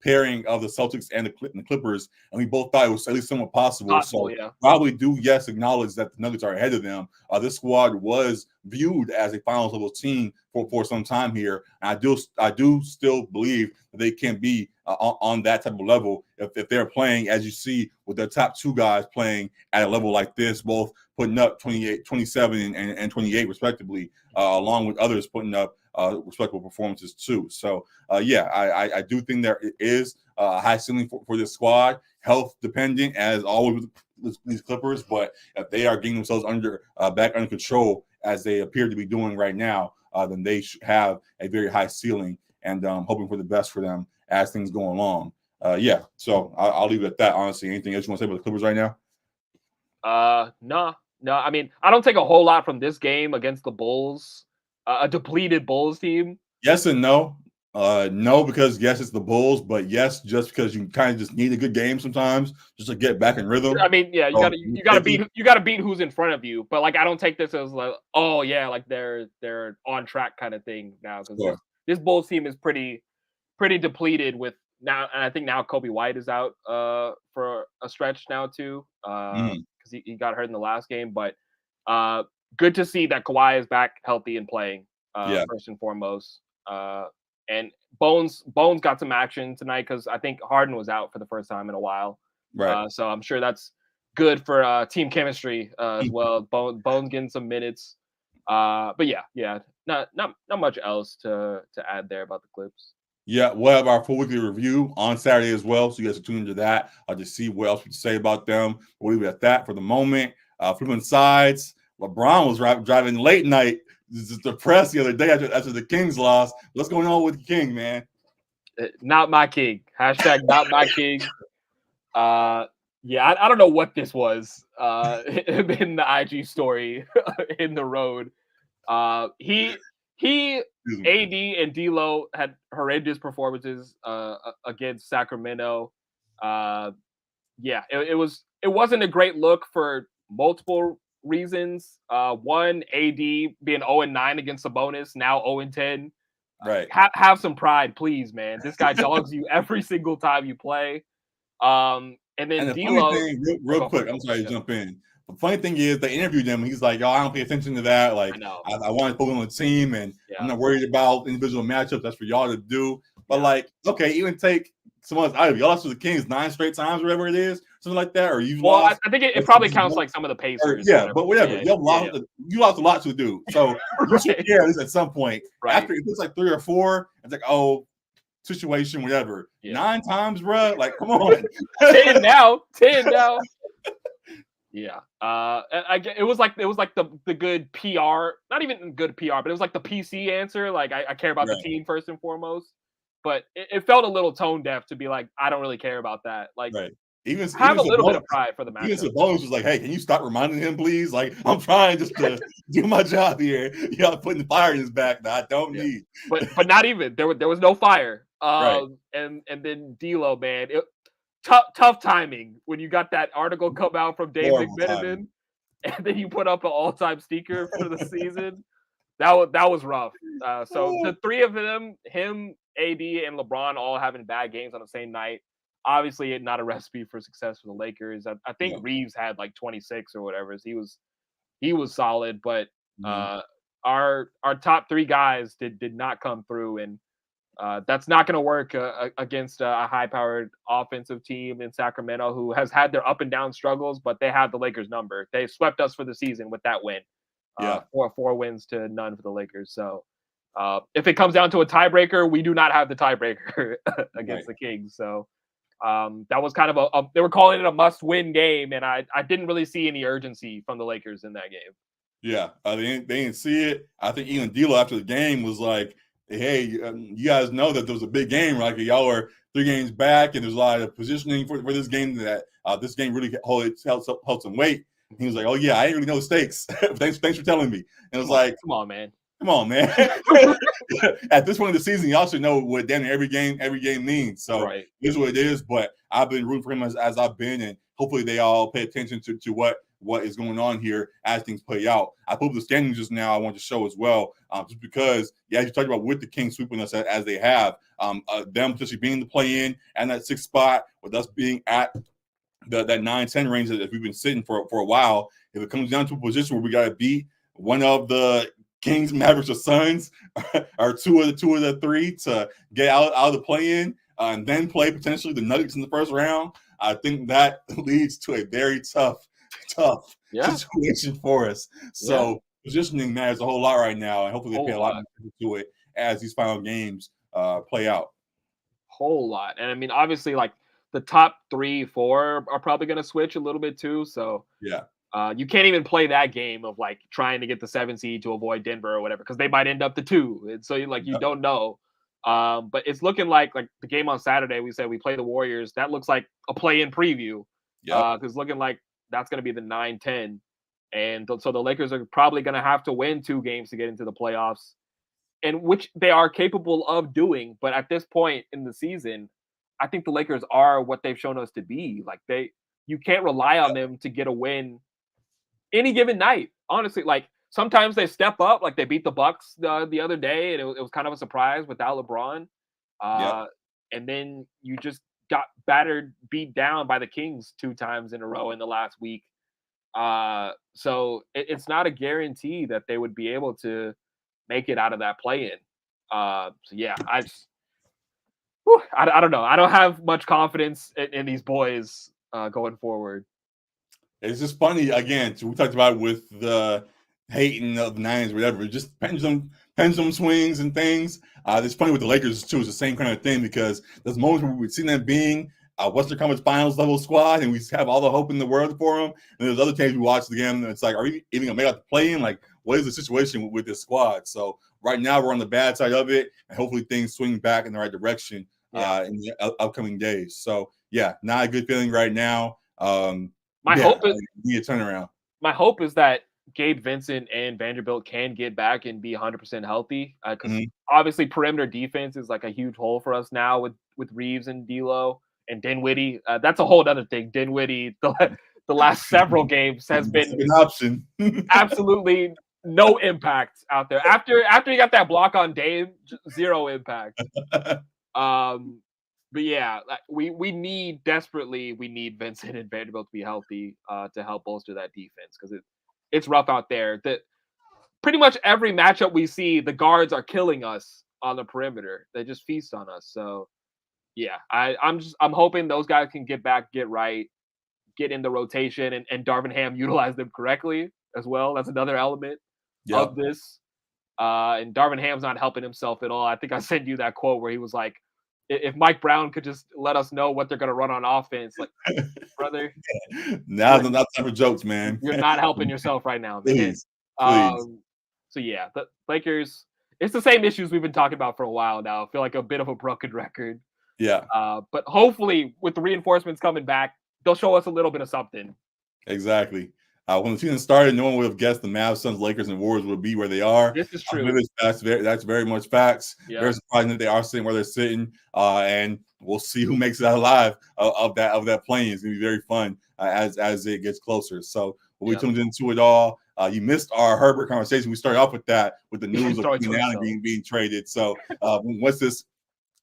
pairing of the Celtics and the Clippers, and we both thought it was at least somewhat possible. So yeah. while we do, yes, acknowledge that the Nuggets are ahead of them, this squad was viewed as a finals level team for some time here. And I do still believe that they can be on that type of level if they're playing, as you see, with their top two guys playing at a level like this, both putting up 28, 27 and 28 respectively, along with others putting up respectable performances too. So yeah, I do think there is a high ceiling for this squad, health dependent as always with these Clippers, but if they are getting themselves back under control as they appear to be doing right now, then they should have a very high ceiling, and hoping for the best for them as things go along. Yeah, so I'll leave it at that. Honestly, anything else you want to say about the Clippers right now? No. I mean, I don't take a whole lot from this game against the Bulls, a depleted Bulls team. Yes and no. No, because yes, it's the Bulls, but yes, just because you kind of just need a good game sometimes just to get back in rhythm. I mean, yeah, you gotta beat who's in front of you. But like, I don't take this as like, oh yeah, like they're on track kind of thing now, because this Bulls team is pretty depleted with now, and I think now Kobe White is out for a stretch now too, because he got hurt in the last game. But good to see that Kawhi is back healthy and playing first and foremost. And Bones got some action tonight because I think Harden was out for the first time in a while. Right. So I'm sure that's good for team chemistry as well. Bones getting some minutes. But yeah, not much else to add there about the Clips. Yeah, we'll have our full weekly review on Saturday as well, so you guys are tuned into that. I'll just see what else we can say about them. We'll leave it at that for the moment. Flipping sides, LeBron was driving late night. Just depressed the other day after the Kings lost. What's going on with the King, man? Not my king. Hashtag not my king. Yeah, I don't know what this was in the IG story in the road. He AD and D'Lo had horrendous performances against Sacramento. Yeah, it wasn't a great look for multiple reasons. One, AD being 0-9 against Sabonis, now 0-10. Right. Have some pride, please, man. This guy dogs you every single time you play. And then D'Lo. Funny thing, real quick, I'm sorry to jump in. The funny thing is, they interviewed him. He's like, "Oh, I don't pay attention to that. Like, I want to focus on the team, and I'm not worried about individual matchups. That's for y'all to do." But like, okay, even take someone out of y'all lost to the Kings 9 straight times, whatever it is, something like that, or you lost. I think it probably counts like some of the Pacers. But whatever. You lost a lot to do, so you should care at least at some point. Right. After it looks like 3 or 4, it's like, oh, situation, whatever. 9 times, bro. Like, come on. 10 now. Yeah. It was like the good PR, not even good PR, but it was like the PC answer. Like, I care about the team first and foremost. But it felt a little tone deaf to be like, I don't really care about that. Like, even have a little bit of pride for the match. Even Sabonis was like, hey, can you stop reminding him, please? Like, I'm trying just to do my job here. Y'all putting the fire in his back that I don't need. But not even. There was no fire. And then D'Lo, man, tough timing when you got that article come out from Dave McMenamin, and then you put up an all-time sneaker for the season. That was rough. So the three of them, him, AD, and LeBron, all having bad games on the same night. obviously not a recipe for success for the Lakers. I think Yeah. Reeves had like 26 or whatever. So he was solid, but Mhm. our top three guys did not come through, and that's not going to work against a high-powered offensive team in Sacramento who has had their up and down struggles, but they have the Lakers number. They swept us for the season with that win. Yeah. 4 wins to none for the Lakers. So if it comes down to a tiebreaker, we do not have the tiebreaker Right. against the Kings. So that was kind of they were calling it a must-win game, and I didn't really see any urgency from the Lakers in that game. Yeah, they didn't see it. I think even D'Lo after the game was like, "Hey, you guys know that there was a big game, right? Y'all are 3 games back, and there's a lot of positioning for this game. That this game really held some weight." He was like, "Oh yeah, I didn't really know the stakes. thanks for telling me." And it was like, Come on, man. "Come on, man." At this point in the season, y'all should know what damn near every game means. So Right. it is what it is. But I've been rooting for him as I've been, and hopefully they all pay attention to what is going on here as things play out. I pulled up the standings just now. I want to show as well, just because, yeah, as you talked about with the Kings sweeping us as they have, them potentially being the play-in and that 6th spot, with us being at that 9-10 range that we've been sitting for a while. If it comes down to a position where we got to beat one of the Kings, Mavericks, or Suns, or two of the three to get out of the play-in, and then play potentially the Nuggets in the first round, I think that leads to a very tough situation for us. So positioning matters a whole lot right now, and hopefully they pay a lot more attention to it as these final games play out. Whole lot. And I mean, obviously, like the top 3, 4 are probably going to switch a little bit too. So Yeah. You can't even play that game of like trying to get the 7 seed to avoid Denver or whatever, because they might end up the 2. And so you don't know. But it's looking like the game on Saturday, we said we play the Warriors. That looks like a play-in preview. Yep. Because looking like that's going to be the 9-10. And so the Lakers are probably going to have to win 2 games to get into the playoffs, and which they are capable of doing. But at this point in the season, I think the Lakers are what they've shown us to be. Like you can't rely on them to get a win any given night. Honestly, like sometimes they step up, like they beat the Bucks the other day, and it was kind of a surprise without LeBron. Yep. And then you just got beat down by the Kings 2 times in a row in the last week. So it's not a guarantee that they would be able to make it out of that play-in. So yeah, I don't know. I don't have much confidence in these boys going forward. It's just funny again. We talked about it with the hating of the Niners, whatever. Just pendulum swings and things. It's funny with the Lakers too. It's the same kind of thing, because there's moments where we've seen them being a Western Conference Finals level squad, and we have all the hope in the world for them. And there's other times we watch the game, and it's like, are we even gonna make out the play-in? Like, what is the situation with this squad? So right now we're on the bad side of it, and hopefully things swing back in the right direction in the upcoming days. So yeah, not a good feeling right now. My hope is need a turnaround. My hope is that Gabe Vincent and Vanderbilt can get back and be 100% healthy, because obviously perimeter defense is like a huge hole for us now with Reeves and D'Lo and Dinwiddie. That's a whole other thing. Dinwiddie, the last several games has been an option. Absolutely no impact out there. After he got that block on Dame, 0 impact. But yeah, we desperately need Vincent and Vanderbilt to be healthy to help bolster that defense, because it's rough out there. That pretty much every matchup we see, the guards are killing us on the perimeter. They just feast on us. So yeah, I'm hoping those guys can get back, get right, get in the rotation, and Darvin Ham utilize them correctly as well. That's another element of this. And Darvin Ham's not helping himself at all. I think I sent you that quote where he was like, if Mike Brown could just let us know what they're going to run on offense, like, brother. Now's not time for jokes, man. You're not helping yourself right now, man. Please. So yeah, the Lakers, it's the same issues we've been talking about for a while now. I feel like a bit of a broken record. Yeah. But hopefully with the reinforcements coming back, they'll show us a little bit of something. Exactly. When the season started, no one would have guessed the Mavs, Suns, Lakers, and Warriors would be where they are. This is true. That's very much facts. Yeah. Very surprising that they are sitting where they're sitting, and we'll see who makes it out alive of that playing. It's gonna be very fun as it gets closer. So we'll be tuned into it all. You missed our Herbert conversation. We started off with that with the news of Keenan being traded. So once this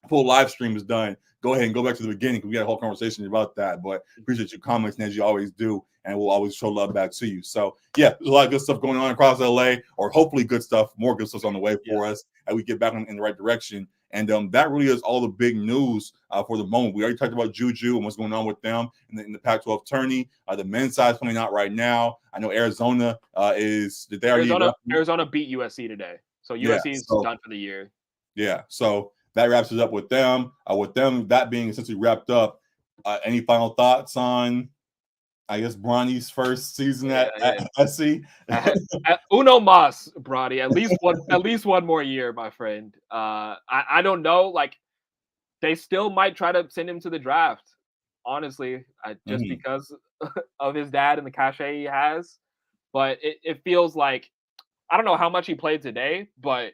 full live stream is done, go ahead and go back to the beginning. We got a whole conversation about that. But appreciate your comments, as you always do, and we'll always show love back to you. So yeah, there's a lot of good stuff going on across LA, or hopefully good stuff, more good stuff on the way for us, and we get back in the right direction. And that really is all the big news for the moment. We already talked about Juju and what's going on with them in the Pac-12 tourney. The men's side is coming out right now. I know Arizona is. Did they already? Arizona beat USC today, so USC is done for the year. Yeah, so that wraps it up with them. That being essentially wrapped up, any final thoughts on, I guess, Bronny's first season at SC? Uno mas, Bronny. At least one more year, my friend. I don't know. Like, they still might try to send him to the draft. Honestly, just because of his dad and the cachet he has. But it feels like, I don't know how much he played today, but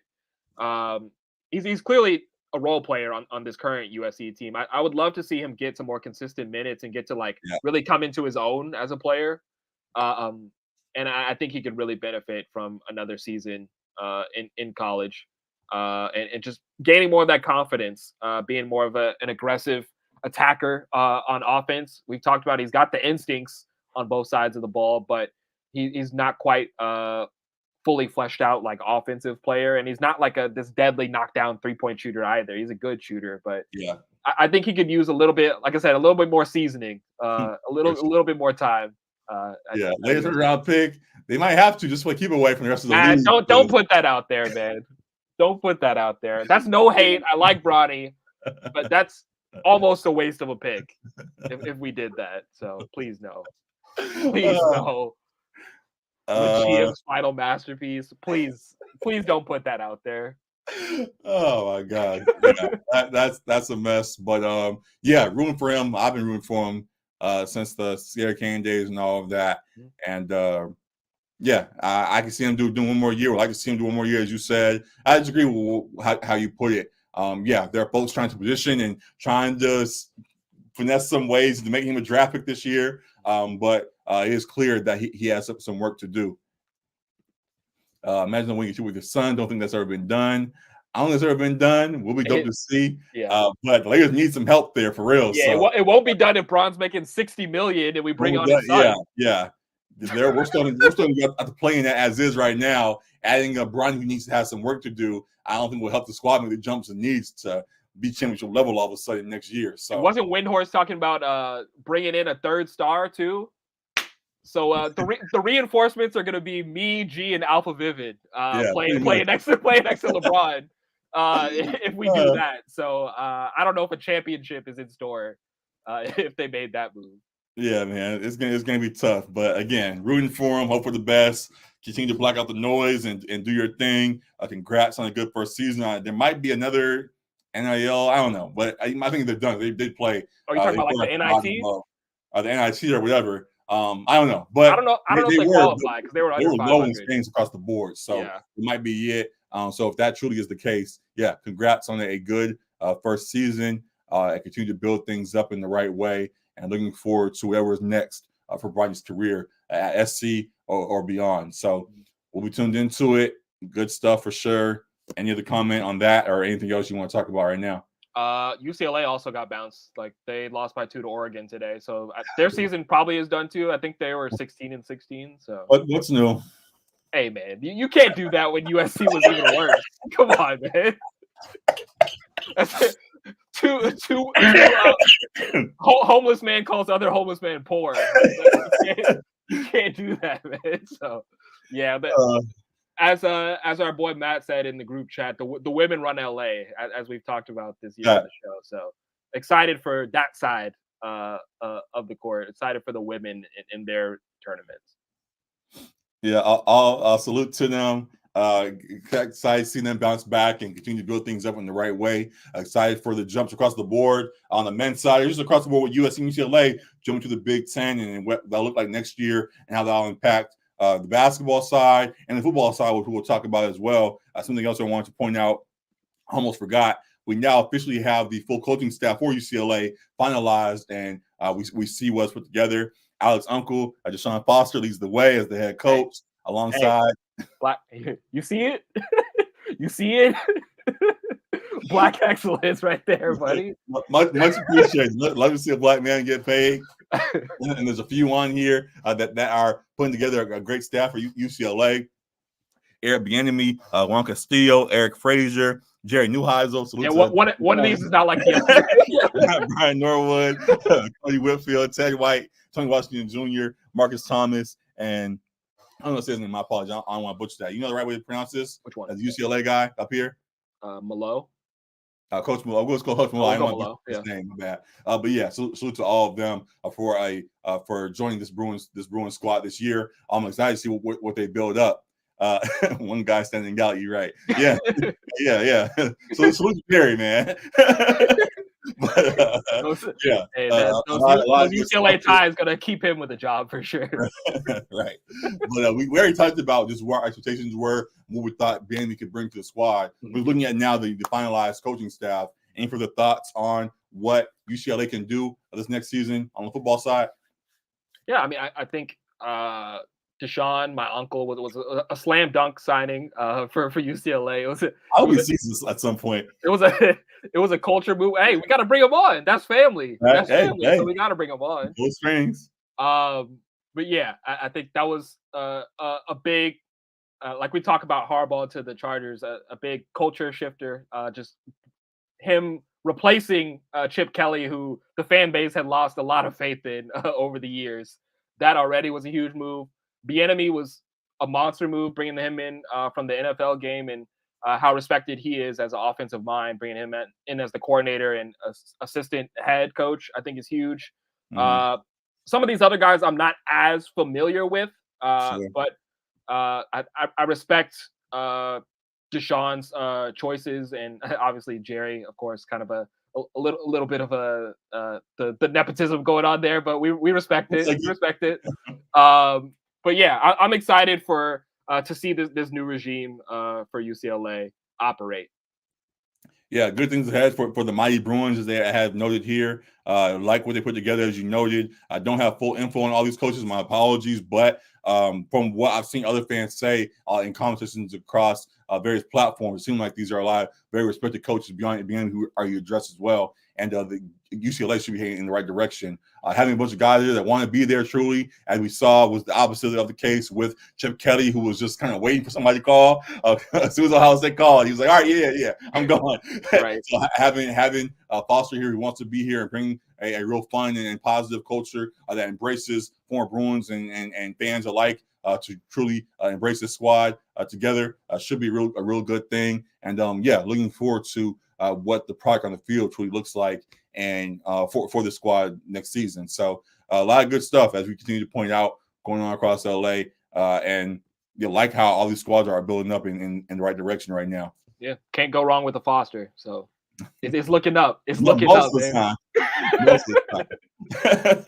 he's clearly a role player on this current USC team. I would love to see him get some more consistent minutes and get to really come into his own as a player. And I think he could really benefit from another season in college and just gaining more of that confidence, being more of an aggressive attacker on offense. We've talked about he's got the instincts on both sides of the ball, but he's not quite fully fleshed out like offensive player, and he's not like this deadly knockdown 3-point shooter either. He's a good shooter, but I think he could use a little bit, like I said, a little bit more seasoning, a little bit more time. Latest round pick. They might have to just keep away from the rest of the league. Don't put that out there, man. Don't put that out there. That's no hate. I like Bronny, but that's almost a waste of a pick if we did that. So please no. Please no. GM's final masterpiece. Please don't put that out there. Oh my God, that's a mess. But rooting for him. I've been rooting for him since the Sierra Canyon days and all of that. And I can see him do one more year. I'd like to see him do one more year, as you said. I disagree with how you put it. There are folks trying to position and trying to finesse some ways to make him a draft pick this year. But it is clear that he has some work to do. Imagine when you shoot with your son. Don't think that's ever been done. I don't think it's ever been done. We'll be dope to see. But the Lakers need some help there for real. Yeah, so. It won't be done if Bron's making $60 million and we bring on his son. We're still at the playing that as is right now. Adding a Bron who needs to have some work to do, I don't think will help the squad make the jumps it needs to be championship level all of a sudden next year. So wasn't Windhorst talking about bringing in a third star too? So the reinforcements are going to be me, G, and Alpha Vivid playing next to LeBron if we do that. So I don't know if a championship is in store if they made that move. Yeah, man, it's gonna be tough. But again, rooting for him, hope for the best. Continue to block out the noise and do your thing. Congrats on a good first season. There might be another NIL. I don't know, but I think they're done. They did play. Are you talking about like the NIT? The NIT or whatever. I don't know, but I don't know if they qualified because they were low in games across the board. So it might be it. So if that truly is the case, congrats on a good first season. And continue to build things up in the right way. And looking forward to whoever is next for Bronny's career at SC or beyond. So we'll be tuned into it. Good stuff for sure. Any other comment on that or anything else you want to talk about right now? UCLA also got bounced. Like they lost by 2 to Oregon today. So their season probably is done too. I think they were 16-16. So what's new? Hey man, you can't do that when USC was even worse. Come on, man. Two homeless man calls other homeless man poor. You can't do that, man. So yeah, but as our boy Matt said in the group chat, the women run LA as we've talked about this year on the show. So excited for that side of the court. Excited for the women in their tournaments. Yeah, I'll salute to them. Excited to see them bounce back and continue to build things up in the right way. Excited for the jumps across the board on the men's side, just across the board with USC and UCLA jumping to the Big Ten and what that'll look like next year and how that'll impact the basketball side and the football side, which we'll talk about as well. Something else I wanted to point out, almost forgot. We now officially have the full coaching staff for UCLA finalized, and we see what's put together. Alex Uncle, Deshaun Foster leads the way as the head coach alongside. You see it? You see it? Black excellence right there, buddy. Much appreciated. Love to see a black man get paid. And there's a few on here that are putting together a great staff for UCLA. Eric Bieniemy, Juan Castillo, Eric Frazier, Jerry Neuheisel. Yeah, one of these is not like the other. Brian Norwood, Cody Whitfield, Ted White, Tony Washington Jr., Marcus Thomas, and I don't know if his name. My apologies. I don't want to butcher that. You know the right way to pronounce this? Which one? The UCLA guy up here. Malo. Coach Malo. We'll call Coach Malo. I don't want to his name. My bad. But yeah, salute to all of them for joining this Bruins squad this year. I'm excited to see what they build up. One guy standing out. You're right. Yeah, yeah. So salute to Jerry, man. But, those UCLA ties gonna keep him with a job for sure. Right. But we already talked about just what our expectations were, what we thought Bieniemy could bring to the squad. We're looking at now the finalized coaching staff. Any further thoughts on what UCLA can do this next season on the football side? Yeah, I mean, I think Deshaun, my uncle, was a slam dunk signing for UCLA. I will see this at some point. It was a culture move. Hey, we got to bring him on. That's family. That's family. So we got to bring him on. Those strings. But yeah, I think that was a big, like we talk about Harbaugh to the Chargers, a big culture shifter. Just him replacing Chip Kelly, who the fan base had lost a lot of faith in over the years. That already was a huge move. Bieniemy was a monster move, bringing him in from the NFL game, and how respected he is as an offensive mind, bringing him in as the coordinator and assistant head coach, I think is huge. Mm-hmm. Some of these other guys I'm not as familiar with, but I respect Deshaun's choices, and obviously Jerry, of course, kind of a little bit of the nepotism going on there, but we respect it. We respect it. But yeah, I'm excited to see this new regime for UCLA operate. Yeah, good things ahead for the mighty Bruins, as they have noted here. Like what they put together, as you noted. I don't have full info on all these coaches. My apologies, but from what I've seen other fans say in conversations across various platforms, it seems like these are a lot of very respected coaches beyond who are you addressed as well. And the UCLA should be heading in the right direction. Having a bunch of guys there that want to be there truly, as we saw, was the opposite of the case with Chip Kelly, who was just kind of waiting for somebody to call. As soon as Ohio State called, he was like, all right, yeah, I'm going. Right. So having Foster here who wants to be here and bring a real fun and positive culture that embraces former Bruins and fans alike to truly embrace this squad together should be a real good thing. And looking forward to what the product on the field truly looks like and for the squad next season. So a lot of good stuff as we continue to point out going on across LA and like how all these squads are building up in the right direction right now. Yeah, can't go wrong with a Foster. So it's looking up. It's looking up, man. Most of the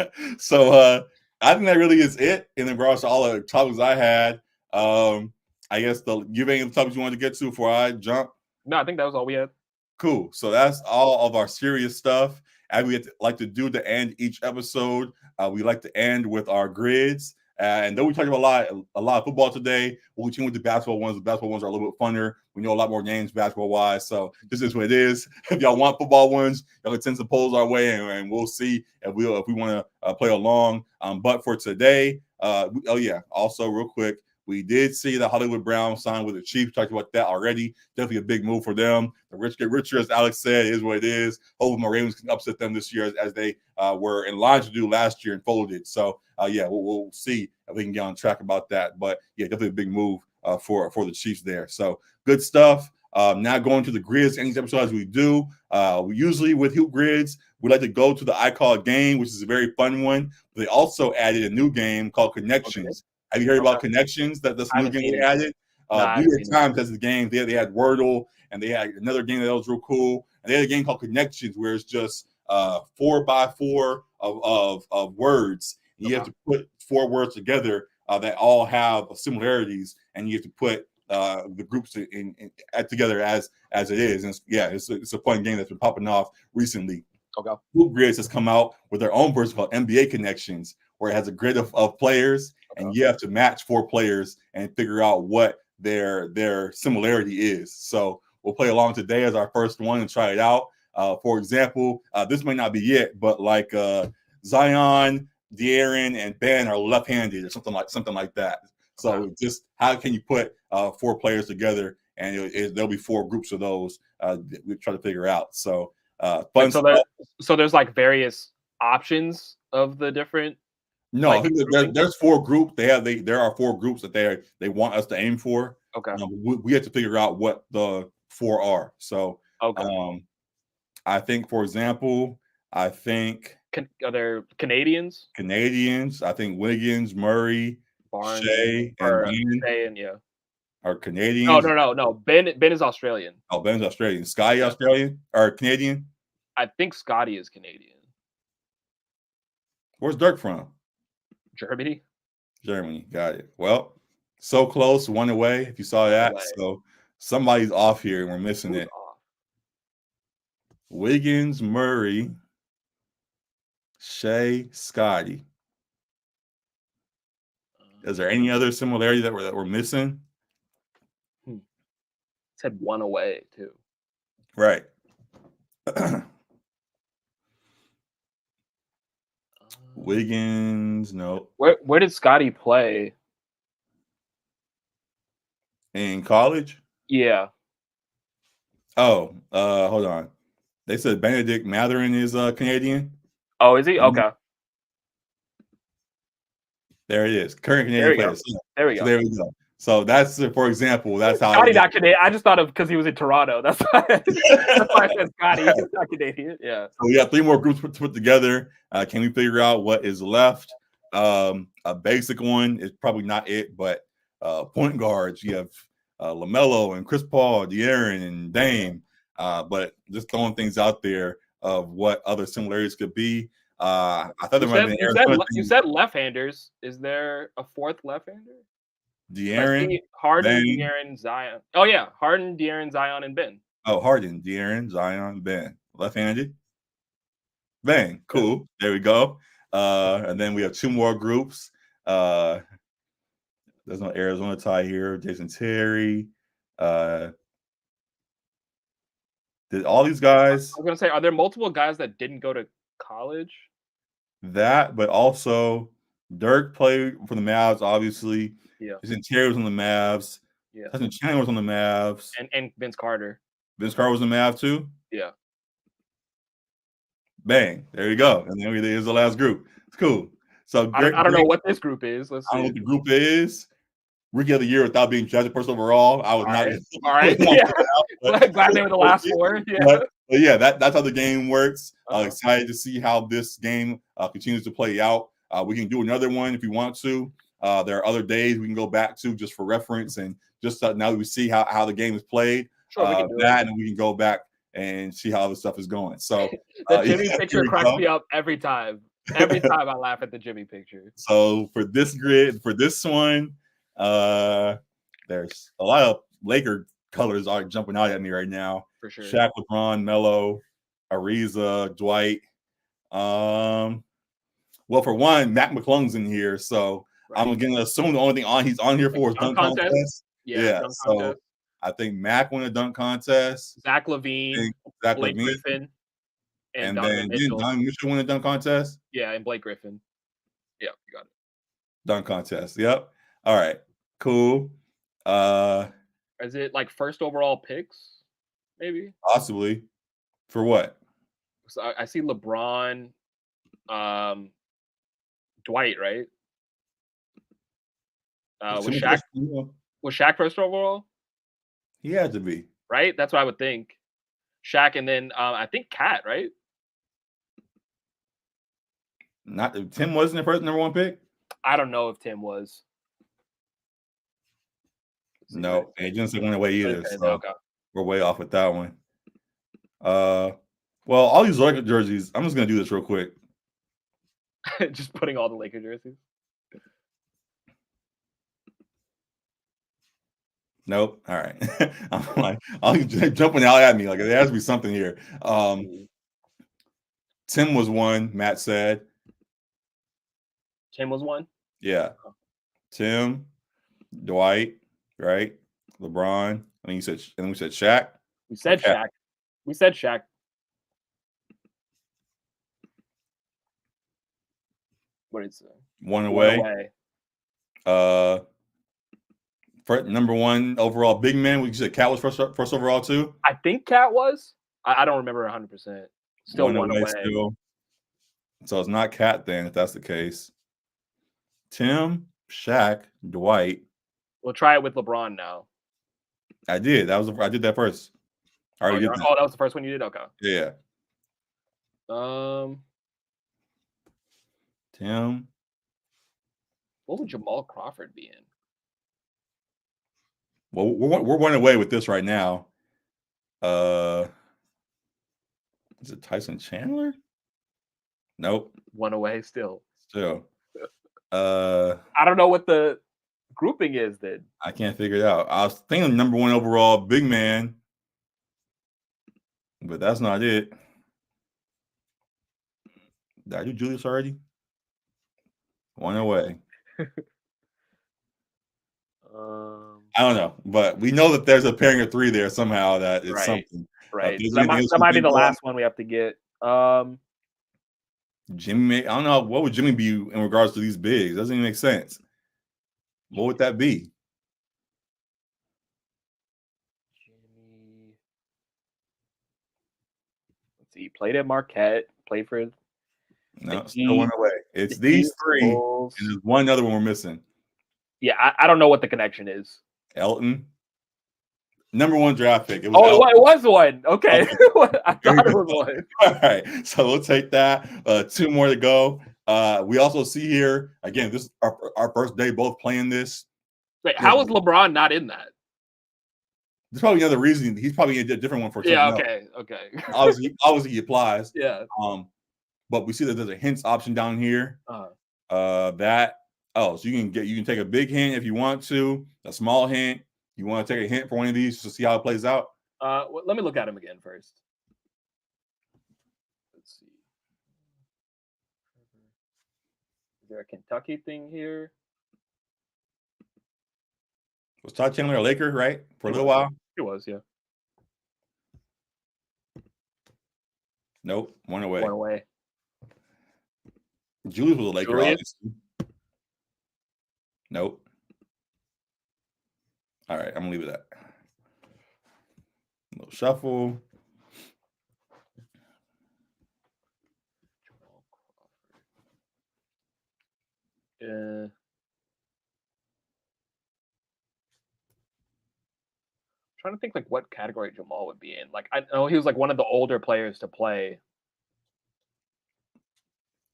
time. So I think that really is it in regards to all the topics I had. I guess you have any topics you wanted to get to before I jump? No, I think that was all we had. Cool. So that's all of our serious stuff. As we like to do to end each episode, we like to end with our grids. And though we talked about a lot of football today, we'll continue with the basketball ones. The basketball ones are a little bit funner. We know a lot more games basketball-wise. So this is what it is. If y'all want football ones, y'all can send some polls our way, and we'll see if we want to play along. But for today, also real quick, we did see the Hollywood Browns sign with the Chiefs. Talked about that already. Definitely a big move for them. The rich get richer, as Alex said, is what it is. Hopefully my Ravens can upset them this year as they were in line to do last year and folded. So, we'll see if we can get on track about that. But, definitely a big move for the Chiefs there. So, good stuff. Now going to the grids, any episode as we do. We usually with Hoop Grids, we like to go to the I Call Game, which is a very fun one. They also added a new game called Connections. Okay. Have you heard about Connections? That's the new game they added. New York Times has the game. They had Wordle, and they had another game that was real cool. And they had a game called Connections, where it's just 4x4 of words. And you have to put 4 words together that all have similarities, and you have to put the groups together as it is. And it's a fun game that's been popping off recently. Okay. Hoop Grids has come out with their own version called NBA Connections, where it has a grid of players, and you have to match 4 players and figure out what their similarity is. So we'll play along today as our first one and try it out. For example, this may not be it, but like Zion, De'Aaron, and Ben are left-handed or something like that. So just how can you put 4 players together, and there'll be 4 groups of those we try to figure out. So fun stuff. So there's like various options of the different. No, like, I think there's 4 groups. There are 4 groups that they want us to aim for. Okay. We have to figure out what the 4 are. So I think, for example, are there Canadians? Canadians. I think Wiggins, Murray, Barnes, Shea, and Ben are Canadians. No. Ben is Australian. Oh, Ben's Australian. Scotty Australian or Canadian? I think Scotty is Canadian. Where's Dirk from? Germany. Got it. Well, so close, one away. If you saw that, so somebody's off here and we're missing it. Wiggins, Murray, Shea, Scotty. Is there any other similarity that we're missing? Said one away too. Right. Wiggins, no. Where did Scotty play? In college? Yeah. Oh, hold on. They said Benedict Mathurin is Canadian. Oh, is he? Okay. There it is. Current Canadian player. There we go. There we go. So that's, for example, that's how Scotty not Canadian. I just thought of because he was in Toronto. That's why I said Scotty. He's not Canadian. Yeah. So we have 3 more groups put together. Can we figure out what is left? A basic one is probably not it, but point guards. You have LaMelo and Chris Paul, De'Aaron and Dame. But just throwing things out there of what other similarities could be. I thought there might have been. You said left-handers. Is there a 4th left-hander? De'Aaron, Harden, De'Aaron, Zion. Oh yeah, Harden, De'Aaron, Zion, and Ben. Oh, Harden, De'Aaron, Zion, Ben. Left-handed. Bang. Cool. There we go. And then we have 2 more groups. There's no Arizona tie here. Jason Terry. Did all these guys? I was gonna say, are there multiple guys that didn't go to college? That, but also Dirk played for the Mavs, obviously. Yeah. Jason Terry was on the Mavs. Yeah. Tyson Chandler was on the Mavs. And Vince Carter. Vince Carter was on the Mavs too? Yeah. Bang. There you go. And then here's the last group. It's cool. So I don't know what this group is. Let's see. I don't know what the group is. Rookie of the year without being drafted first overall. I was not. All right. Yeah. Glad they were the last 4. Yeah. But yeah, that's how the game works. Excited to see how this game continues to play out. We can do another one if we want to. There are other days we can go back to just for reference and just now that we see how the game is played. Sure, we can do that, and we can go back and see how the stuff is going. So the Jimmy picture cracks me up every time. Every time I laugh at the Jimmy picture. So for this grid, for this one, there's a lot of Laker colors are jumping out at me right now. For sure. Shaq, LeBron, Melo, Ariza, Dwight. Well, for one, Mac McClung's in here, so I'm gonna assume the only thing he's on here for is dunk contest. Yeah. Dunk contest. I think Mac won a dunk contest. Zach LaVine, Blake Griffin, and then didn't Donovan Mitchell win a dunk contest? Yeah, and Blake Griffin. Yeah, you got it. Dunk contest. Yep. All right. Cool. Is it like first overall picks? Maybe. Possibly. For what? So I see LeBron, Dwight, right? Was Shaq first overall? He had to be. Right? That's what I would think. Shaq, and then I think Cat, right? Not Tim wasn't the first number 1 pick? I don't know if Tim was. No, it didn't went away either. So we're way off with that one. Well, all these Laker jerseys, I'm just gonna do this real quick. Just putting all the Laker jerseys. Nope. All right. I'm like, jumping out at me. Like, there has to be something here. Tim was one, Matt said. Tim was one? Yeah. Tim, Dwight, right? LeBron. And we said Shaq. We said Okay. Shaq. We said Shaq. What did it say? One One away. away. Number one overall big man. We said Cat was first overall too. I think Cat was. I don't remember 100%. Still one away. Still. So it's not Cat then, if that's the case. Tim, Shaq, Dwight. We'll try it with LeBron now. I did. I did that first. I already did that. Oh, that was the first one you did? Okay. Yeah. Tim. What would Jamal Crawford be in? Well, we're one away with this right now. Is it Tyson Chandler? Nope. One away still. Still. I don't know what the grouping is then. I can't figure it out. I was thinking number one overall big man, but that's not it. Did I do Julius already? One away. I don't know, but we know that there's a pairing of three there somehow. That is something. Right. That might be the last one we have to get. Jimmy, I don't know. What would Jimmy be in regards to these bigs? Doesn't even make sense. What would that be? Jimmy. Let's see. He played at Marquette. Played for. No, still one away. It's these three, and there's one other one we're missing. Yeah, I don't know what the connection is. Elton, number one draft pick. It was one. Okay. I thought it was one. All right, so we'll take that. Two more to go. We also see here again. This is our first day both playing this. Wait, how is LeBron not in that? There's probably another reason. He's probably a different one for. Yeah. Okay. Okay. Obviously, he applies. Yeah. But we see that there's a hints option down here. So you can take a big hint if you want to, a small hint. You want to take a hint for one of these to see how it plays out? Let me look at him again first. Let's see. Is there a Kentucky thing here? Was Todd Chandler a Laker, right? For a little while? He was, yeah. Nope. One away. One away. Julius was a Laker, obviously. Nope. All right, I'm gonna leave it at that. A little shuffle. Yeah. I'm trying to think like what category Jamal would be in. Like I know he was like one of the older players to play.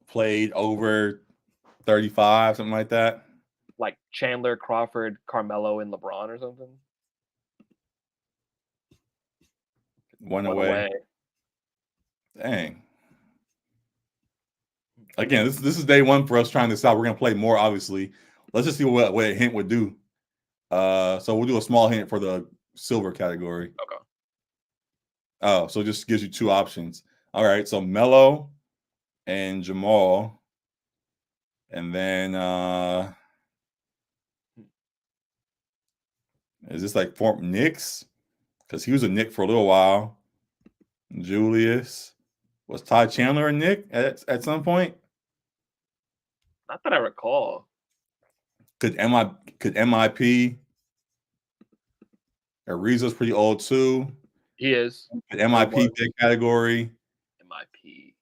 Played over 35, something like that. Like Chandler, Crawford, Carmelo, and LeBron or something. One away. Dang. Again, this is day one for us trying this out. We're gonna play more, obviously. Let's just see what a hint would do. So we'll do a small hint for the silver category. Okay. Oh, so it just gives you two options. All right, so Melo and Jamal. And then is this like for Knicks? Because he was a Knick for a little while. Julius. Was Todd Chandler a Knick at some point? Not that I recall. Could MIP? Ariza's pretty old too. He is. Could MIP big category? MIP.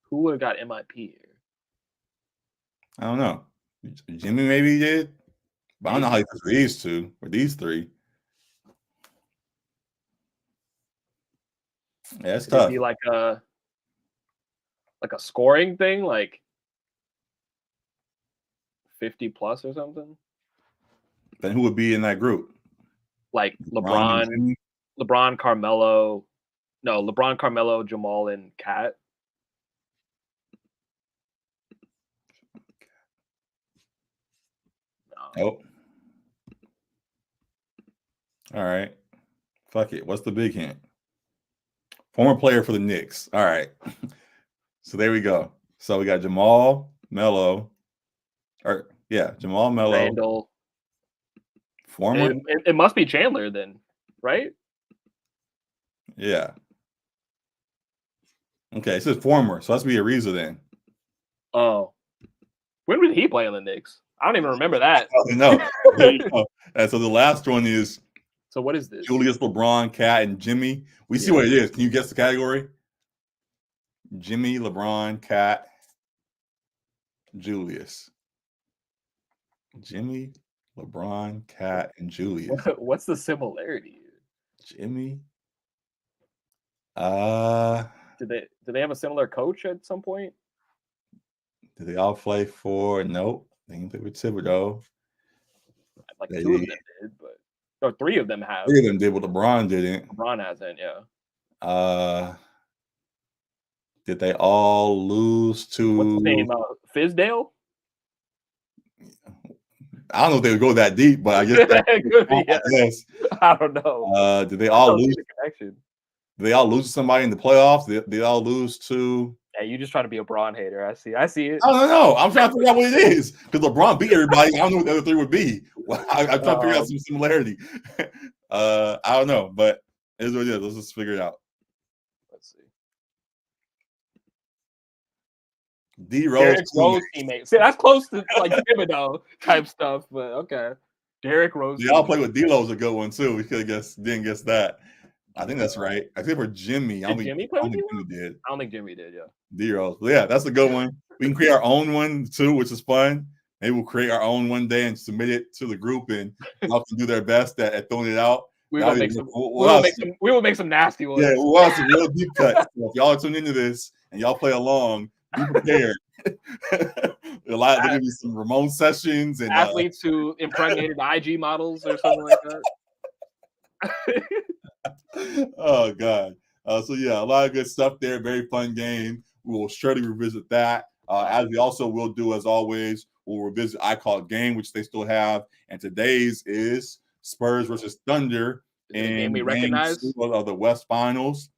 Who would have got MIP here? I don't know. Jimmy maybe did. But I don't know how he does these two or these three. Yeah, it's tough. Be like a scoring thing, like 50 plus or something. Then who would be in that group? Like LeBron, Carmelo. No, LeBron, Carmelo, Jamal, and Cat. Nope. All right. Fuck it. What's the big hint? Former player for the Knicks. All right. So there we go. So we got Jamal, Melo. Jamal, Melo. Randall. Former. It must be Chandler then, right? Yeah. Okay, it says former, so that's be Ariza then. Oh, when did he play in the Knicks? I don't even remember that. No. And so the last one is So what is this? Julius, LeBron, Cat, and Jimmy. We see what it is. Can you guess the category? Jimmy, LeBron, Cat, Julius. Jimmy, LeBron, Cat, and Julius. What's the similarity? Jimmy. Do they have a similar coach at some point? Did they all play for? Nope. They didn't play with Thibodeau. Like two of them did, but or three of them have. Three of them did, but LeBron didn't. LeBron hasn't, yeah. Did they all lose to? What's his name? Fizdale? I don't know if they would go that deep, but I guess yes. I don't know. Did they all lose? The connection. Did they all lose to somebody in the playoffs? Did they all lose to? Yeah, you just trying to be a Bron hater. I see it. I don't know. I'm trying to figure out what it is because LeBron beat everybody. I don't know what the other three would be. I'm trying to figure out some similarity. I don't know, but it is what it is. Let's just figure it out. Let's see. D Rose teammate. See, that's close to like Thibodeau type stuff, but okay. Derrick Rose. They all play with D'Lo's a good one too. We could have didn't guess that. I think that's right. Except for Jimmy. Did Jimmy play with Jimmy did. I don't think Jimmy did, yeah. D-Rose. Yeah, that's a good one. We can create our own one too, which is fun. Maybe we'll create our own one day and submit it to the group, and y'all can do their best at throwing it out. We will make some nasty ones. Yeah, we'll have some real deep cuts. So if y'all tune into this and y'all play along, be prepared. There'll be some Ramon sessions and athletes who impregnated IG models or something like that. Oh God. So yeah, a lot of good stuff there. Very fun game. We will surely revisit that. As we also will do, as always, we'll revisit I Call It Game, which they still have. And today's is Spurs versus Thunder in we recognize of the West Finals.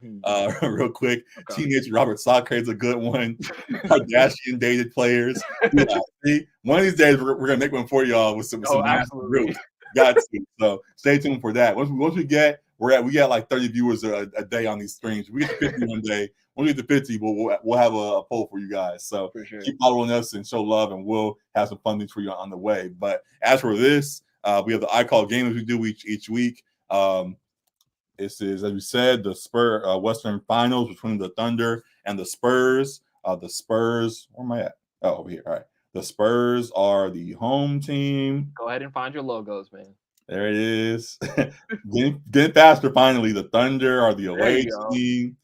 Real quick, Teenage Robert Sacre is a good one. Kardashian dated players. Yeah, see, one of these days we're gonna make one for y'all with some absolutely. Got to. So stay tuned for that. Once we get we got like 30 viewers a day on these streams. We get to 50 one day. When we get to 50, we'll have a poll for you guys. So for sure. Keep following us and show love, and we'll have some fun things for you on the way. But as for this, we have the I Call Game as we do each week. This is, as we said, the Western Finals between the Thunder and the Spurs. The Spurs, where am I at? Oh, over here. All right. The Spurs are the home team. Go ahead and find your logos, man. There it is. Getting faster finally. The Thunder are the away team.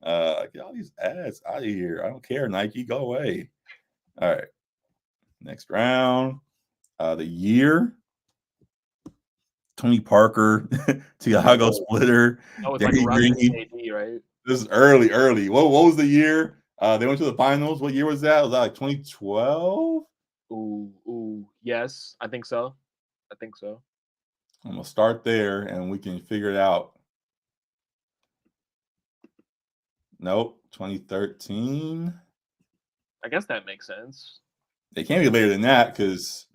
Get all these ads out of here. I don't care, Nike. Go away. All right. Next round. The year. Tony Parker, Tiago Splitter, Danny Green. AD, right? This is early. What was the year? They went to the finals. What year was that? Was that like 2012? Ooh, yes, I think so. I'm gonna start there, and we can figure it out. Nope, 2013. I guess that makes sense. It can't be later than that because.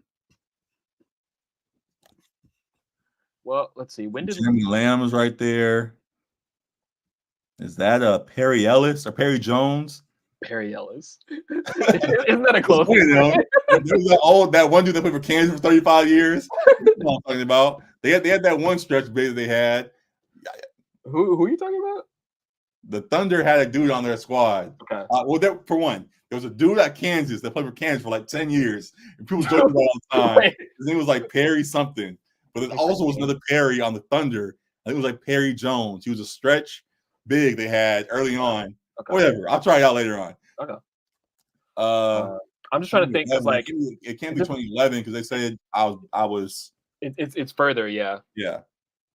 Well, let's see. When did Jimmy Lamb was right there? Is that Perry Ellis or Perry Jones? Perry Ellis. Isn't that a close one? That one dude that played for Kansas for 35 years. That's what I'm talking about. They had that one stretch base they had. Who are you talking about? The Thunder had a dude on their squad. Okay. For one, there was a dude at Kansas that played for Kansas for like 10 years. And people joke about it all the time. Right. His name was like Perry something. But there also was another Perry on the Thunder. I think it was like Perry Jones. He was a stretch big they had early on. Okay. Whatever. I'll try it out later on. Okay. I'm just trying to think because like it can't be 2011 because they said I was. It's further, yeah. Yeah.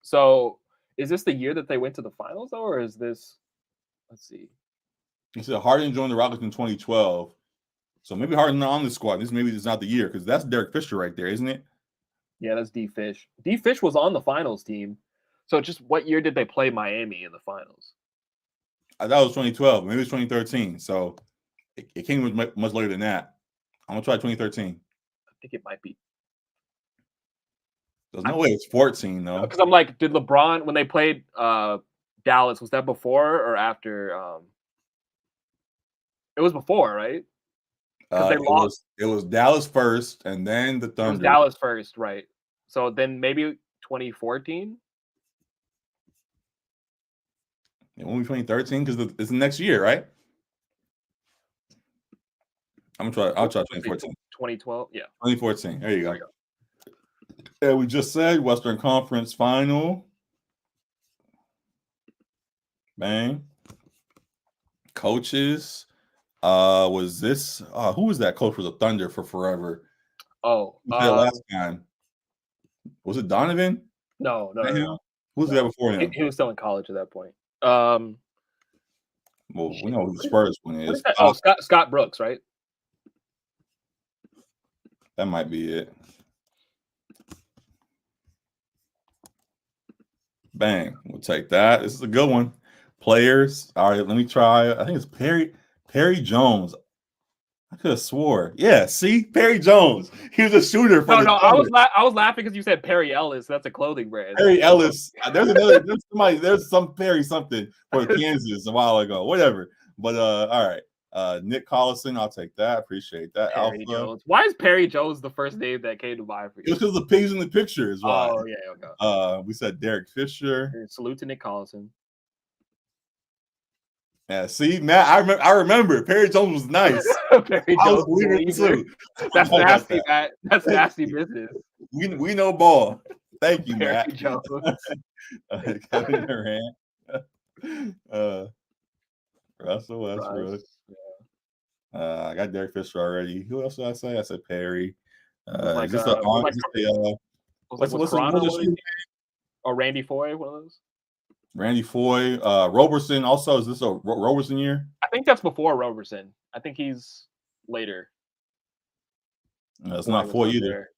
So is this the year that they went to the finals though, or is this? Let's see. He said Harden joined the Rockets in 2012. So maybe Harden's not on the squad. Maybe it's not the year because that's Derek Fisher right there, isn't it? Yeah, that's D Fish. D Fish was on the finals team. So just what year did they play Miami in the finals? I thought it was 2012. Maybe it's 2013. So it came much later than that. I'm gonna try 2013. I think it might be. There's no way it's 14 though. Because I'm like, did LeBron when they played Dallas, was that before or after? It was before, right? Because they lost. It was Dallas first, and then the It was Thunder. Dallas first, right? So then maybe 2014. It won't be 2013 because it's the next year, right? I'll try 2014. 2012, yeah. 2014. There you go. Yeah, we just said Western Conference Final. Bang. Coaches. Was this who was that coach for the Thunder for forever? Oh, last time. Was it Donovan? No. Who was that before him? He was still in college at that point. Well, we know who the Spurs one is. Oh, Scott Brooks, right? That might be it. Bang. We'll take that. This is a good one. Players. All right, let me try. I think it's Perry Jones. I could have swore. Yeah, see? Perry Jones. He was a shooter for No, I was laughing because you said Perry Ellis. That's a clothing brand. Perry Ellis. There's some Perry something for Kansas a while ago. Whatever. But all right. Nick Collison, I'll take that. Appreciate that. Perry Jones. Why is Perry Jones the first name that came to mind for you? It was because the pigs in the picture is why. Oh, yeah, okay. We said Derek Fisher. Salute to Nick Collison. Yeah, see, Matt, I remember Perry Jones was nice. Perry Jones too. That's nasty, Matt. That's nasty business. We know ball. Thank you, Perry Matt. Jones. Kevin Durant. Russell Westbrook. I got Derek Fisher already. Who else did I say? I said Perry. What's Randy Foye, one of those? Randy Foye, Roberson. Also, is this a Roberson year? I think that's before Roberson. I think he's later. No, it's not Foye either.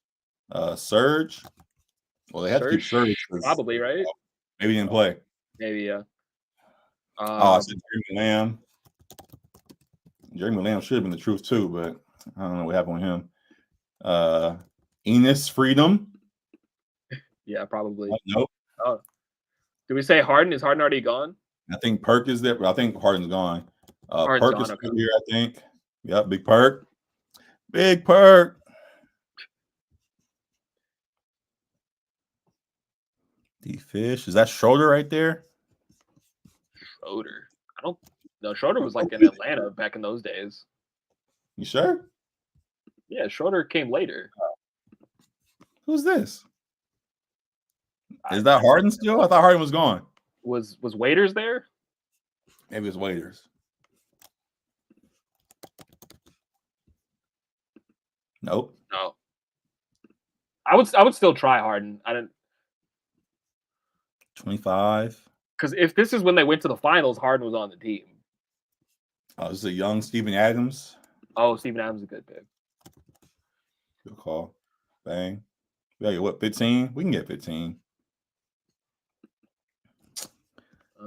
Serge. Well, they have to keep Serge. Probably, right? Maybe he didn't play. Maybe, yeah. I said Jeremy Lamb. Jeremy Lamb should have been the truth too, but I don't know what happened with him. Enos Freedom. Yeah, probably. Nope. Oh. Did we say Harden? Is Harden already gone? I think Perk is there, but I think Harden's gone. Perk is still here, I think. Yep, Big Perk. Big Perk. D Fish. Is that Schroeder right there? Schroeder. I don't know. Schroeder was like in Atlanta back in those days. You sure? Yeah, Schroeder came later. Who's this? Is that Harden still? I thought Harden was gone. Was Waiters there? Maybe it's Waiters. Nope. No. I would still try Harden. I didn't. 25. Because if this is when they went to the finals, Harden was on the team. Oh, this is a young Steven Adams. Oh, Steven Adams is a good pick. Good call. Bang. We got what, 15? We can get 15.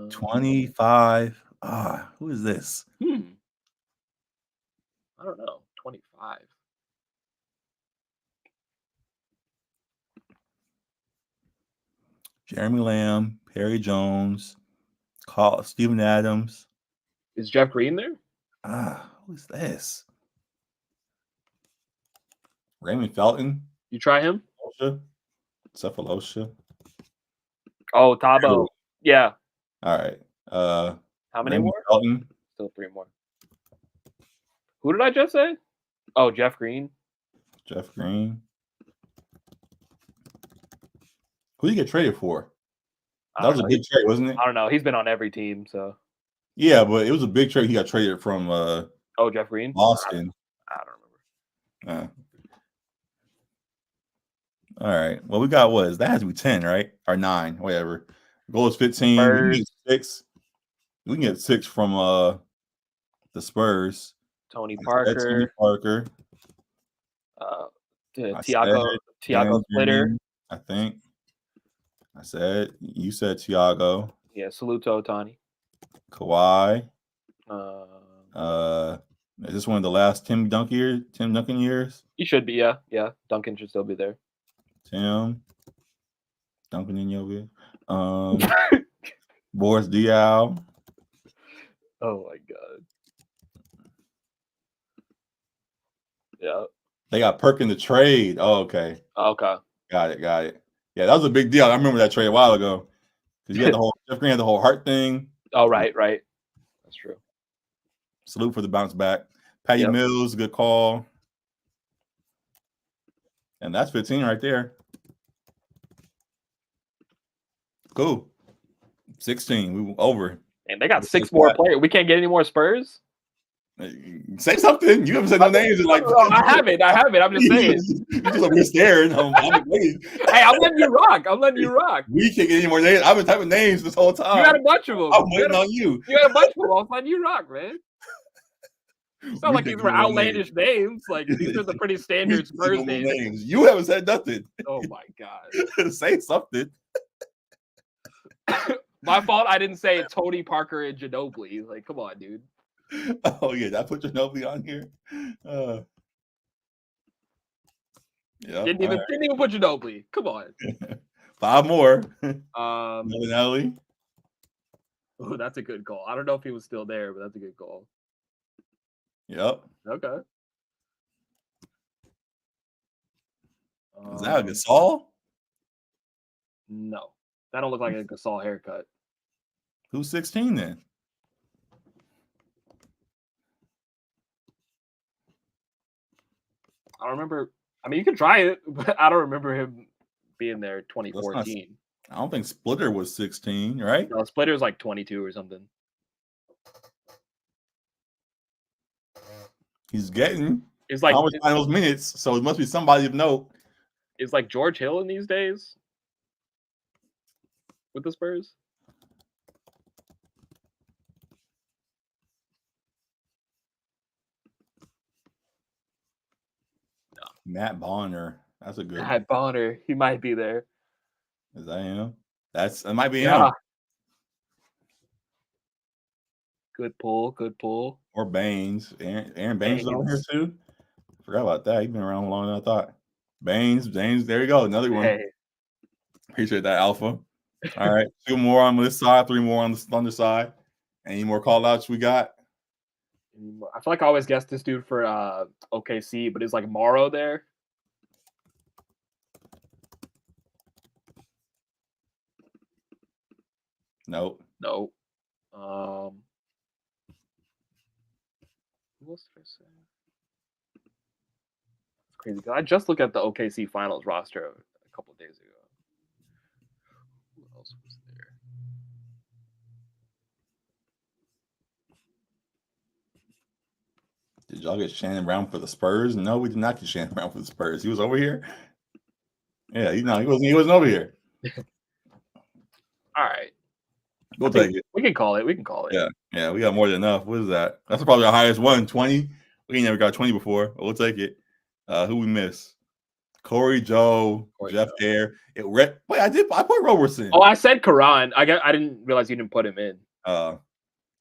25. Who is this? I don't know. 25. Jeremy Lamb, Perry Jones, Steven Adams. Is Jeff Green there? Who is this? Raymond Felton. You try him? Cephalosha. Oh, Tabo. Yeah. All right. How many Raymond more? Felton. Still 3 more. Who did I just say? Oh, Jeff Green. Jeff Green. Who did you get traded for? That was a big trade, wasn't it? I don't know. He's been on every team, so. Yeah, but it was a big trade. He got traded from Jeff Green? Boston. I don't remember. All right. Well, we got that has to be 10, right? Or 9, whatever. Goal is 15. We can get 6. We can get 6 from the Spurs. Tony Parker. Tiago Splitter. I think. You said Tiago. Yeah, salute to Otani. Kawhi. Is this one of the last Tim Duncan years? He should be, yeah. Duncan should still be there. Tim. Duncan in your Boris Diaw. Oh my god. Yeah. They got Perk in the trade. Oh, okay. Okay. Got it. Yeah, that was a big deal. I remember that trade a while ago. Because you had the whole Jeff Green had the whole heart thing. Oh, right. That's true. Salute for the bounce back. Patty Mills, good call. And that's 15 right there. Cool. 16. We were over. And they got 6 more players. We can't get any more Spurs? Say something. You haven't said no names in like. I haven't. I'm just saying. You just like we're staring. I'm waiting. Hey, I'm letting you rock. We can't get any more names. I've been typing names this whole time. You had a bunch of them. I'm waiting on you. You had a bunch of them. I'm letting you rock, man. It's not like these were outlandish names. Like these are the pretty standard Spurs names. You haven't said nothing. Oh my god. Say something. My fault. I didn't say Tony Parker and Ginobili. Like, come on, dude. Oh yeah, I put Ginobili on here. Yeah. Didn't even put Ginobili. Come on. 5 more. Nelly. Oh, that's a good call. I don't know if he was still there, but that's a good call. Yep. Okay. Is that a Gasol? No, that don't look like a Gasol haircut. Who's 16 then? I don't remember. I mean, you can try it, but I don't remember him being there 2014. I don't think Splitter was 16, right? No, Splitter's like 22 or something. He's getting like how much finals minutes, so it must be somebody of note. Is like George Hill in these days with the Spurs? No. Matt Bonner. That's a good Matt Bonner. He might be there. Is that him? It might be him. Good pull. Or Baines. Aaron Baines is on here too. Forgot about that. He's been around longer than I thought. Baines. There you go. Another one. Hey. Appreciate that, Alpha. All right. 2 more on this side, 3 more on the Thunder side. Any more call outs we got? I feel like I always guessed this dude for OKC, but is like Morrow there? Nope. Who else did I say? It's crazy. I just looked at the OKC Finals roster a couple of days ago. Who else was there? Did y'all get Shannon Brown for the Spurs? No, we did not get Shannon Brown for the Spurs. He was over here. Yeah, he wasn't over here. All right. We'll take it. We can call it. Yeah, we got more than enough. What is that? That's probably our highest one, 20. We ain't never got 20 before. We'll take it. Who we miss? Corey Joe, Jeff Air. Wait, I put Roberson. Oh, I said Karan. I didn't realize you didn't put him in. I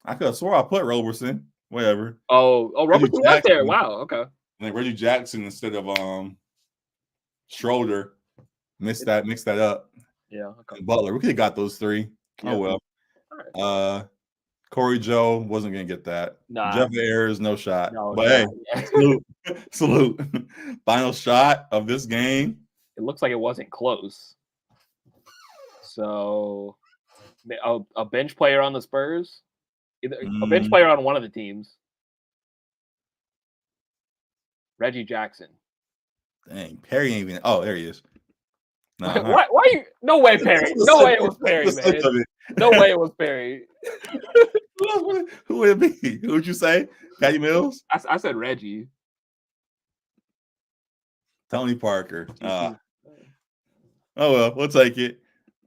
could have swore I put Roberson. Whatever. Oh, Roberson was there. Wow. Okay. Like Reggie Jackson instead of Schroeder. Mixed that up. Yeah. Okay. And Butler. We could have got those 3. Yeah. Oh well. All right. Corey Joe wasn't gonna get that. Nah. Jeff Ayers, no shot. No, but hey, salute. Final shot of this game. It looks like it wasn't close. So a bench player on the Spurs? Either a bench player on one of the teams. Reggie Jackson. Dang, Perry ain't even. Oh, there he is. Nah, why you? No way, Perry. No way it was Perry, man. No way it was Perry. Who would it be? Who would you say? Patty Mills? I said Reggie. Tony Parker. Oh well, we'll take it.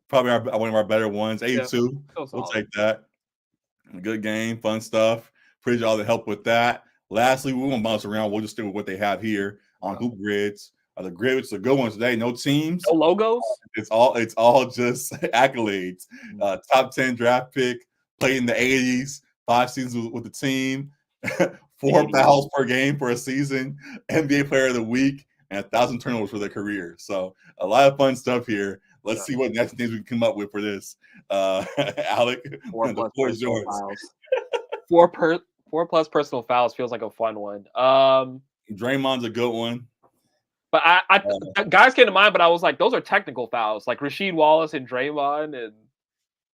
Probably one of our better ones. 82. Yeah, we'll take that. Good game, fun stuff. Appreciate all the help with that. Lastly, we won't bounce around. We'll just stick with what they have here on Hoop Grids. The grids are good ones today. No teams, no logos. It's all just accolades. Top 10 draft pick, played in the 80s, 5 seasons with the team, 4 fouls per game for a season, NBA Player of the Week, and 1,000 turnovers for their career. So a lot of fun stuff here. Let's see what next things we can come up with for this. Alec, 4 the plus floor is personal yours. fouls. 4 plus personal fouls feels like a fun one. Draymond's a good one. But guys came to mind, but I was like, those are technical fouls, like Rasheed Wallace and Draymond, and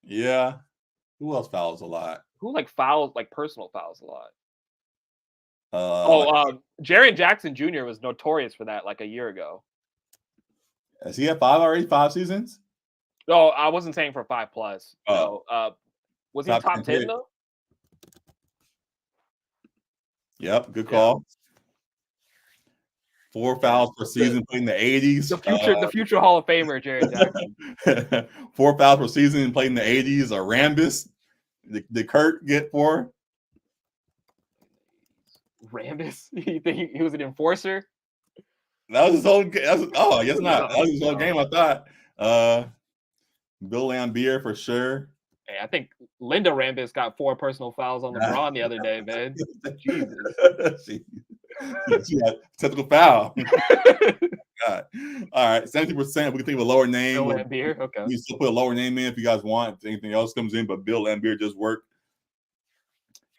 yeah. Who else fouls a lot? who like fouls like personal fouls a lot. Jaren Jackson Jr. was notorious for that like a year ago. Has he had 5 already? 5 seasons? No, I wasn't saying for 5 plus. Oh. No, was he top 10 though? Yep, good call. 4 fouls per season, playing the 80s. The future Hall of Famer, Jaren Jackson. 4 fouls per season, playing the 80s. Rambis. Did Kurt get 4? Rambis? You think he was an enforcer? That was his whole game. I guess not. That was his whole game, I thought. Bill Laimbeer for sure. Hey, I think Linda Rambis got 4 personal fouls on LeBron the other day, man. Jesus. She had technical foul. God. All right, 70%. We can think of a lower name. Bill Laimbeer, okay. You still put a lower name in if you guys want. If anything else comes in, but Bill Laimbeer just worked.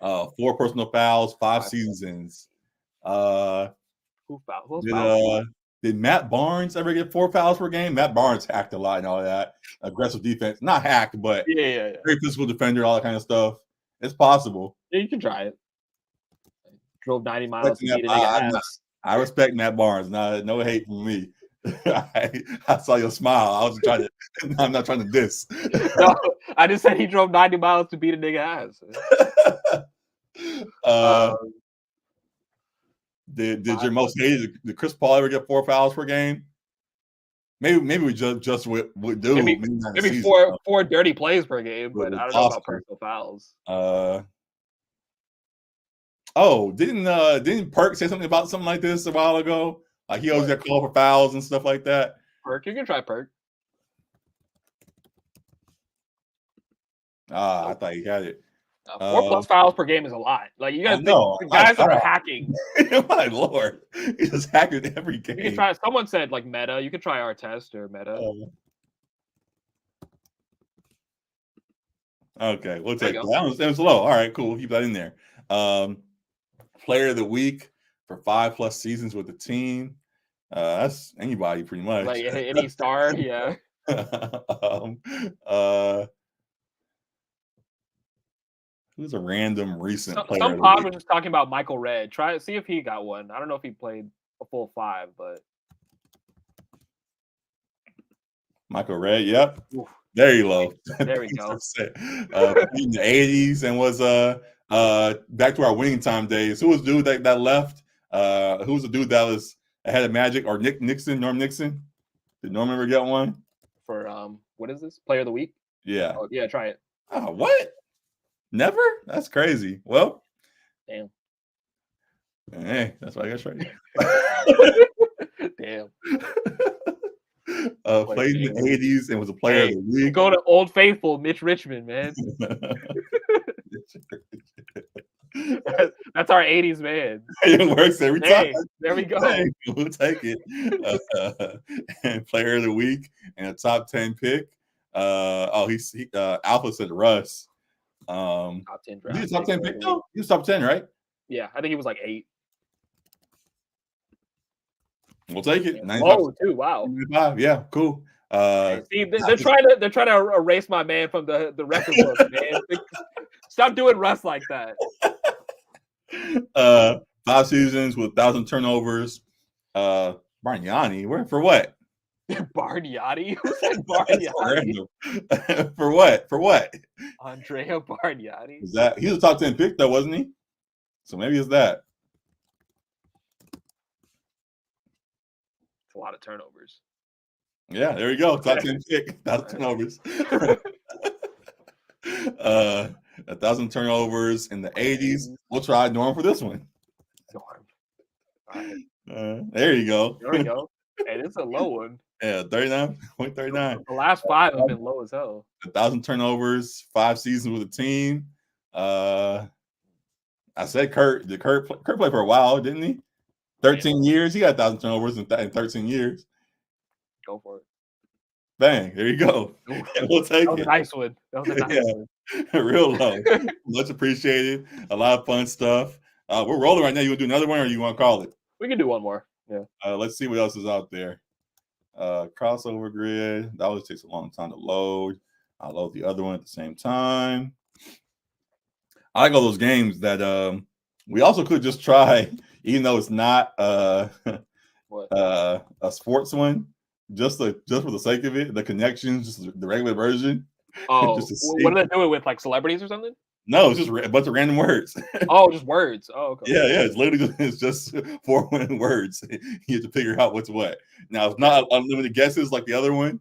4 personal fouls, 5 seasons. Who fouled? Did Matt Barnes ever get 4 fouls per game? Matt Barnes hacked a lot and all that. Aggressive defense. Not hacked, but yeah. Very physical defender, all that kind of stuff. It's possible. Yeah, you can try it. Drove 90 miles to beat a nigga ass. I respect Matt Barnes. No hate from me. I saw your smile. I'm not trying to diss. No, I just said he drove 90 miles to beat a nigga ass. Did your most hated? Did Chris Paul ever get 4 fouls per game? Maybe we just would do maybe four dirty plays per game, but I don't know about personal fouls. Didn't Perk say something about something like this a while ago? Like he always got called for fouls and stuff like that. Perk, you can try Perk. I thought you had it. 4 plus fouls per game is a lot. Like you guys think the guys that are hacking. My lord, he's just hacking every game. You can try. Someone said like Meta. You could try our test or Meta. Okay, we'll take that. That was low. All right, cool. We'll keep that in there. Player of the week for 5 plus seasons with the team. That's anybody pretty much. Like any star, yeah. Who's a random recent player? Some pod was just talking about Michael Redd. See if he got one. I don't know if he played a full 5, but Michael Redd, yep. Oof. Very low. There we go. In the 80s and was back to our winning time days. Who was the dude that left? Who was the dude that was ahead of Magic or Norm Nixon? Did Norm ever get one? For what is this? Player of the week? Yeah. Oh, yeah, try it. Oh, what? Never? That's crazy. Well, damn. Hey, that's what I got right. Damn. Played in the 80s and was a player of the week. Go to Old Faithful, Mitch Richmond, man. That's our 80s man. It works every time. There we go. Hey, we'll take it. And player of the week and a top 10 pick. Alpha said Russ. Top 10 draft. He was top 10 pick though? He was top 10, right? Yeah, I think he was like 8. We'll take it. Oh, too. Wow. 95. Yeah, cool. See, they're trying to erase my man from the record book, man. Stop doing Russ like that. 5 seasons with 1,000 turnovers. Bargnani, for what? Bargnani? Who said Bargnani? For what? Andrea Bargnani. He was a top 10 pick though, wasn't he? So maybe it's that. It's a lot of turnovers. Yeah, there you go. Top 10 pick, 1,000 turnovers. 1,000 turnovers in the 80s. We'll try Norm for this one. Norm. Right. There you go. There we go. Hey, this is a low one. Yeah, 39.39. The last 5 have been low as hell. 1,000 turnovers, 5 seasons with a team. I said Kurt. Did Kurt play for a while, didn't he? 13 years. He got 1,000 turnovers in 13 years. Go for it. Bang. There you go. Ooh, We'll take that was a it. nice one. That was a nice Yeah. one. Real low. Much appreciated. A lot of fun stuff. We're rolling right now. You want to do another one or you want to call it? We can do one more. Yeah. Let's see what else is out there. Crossover grid. That always takes a long time to load. I'll load the other one at the same time. I like all those games that we also could just try, even though it's not What? a sports one, just for the sake of it, the connections, just the regular version. Oh, Just to what see. do they do it with, like celebrities or something? No, it's just a bunch of random words. Oh, just words. Oh, okay. Yeah, it's literally it's just 4 words. You have to figure out what's what. Now it's not unlimited guesses like the other one,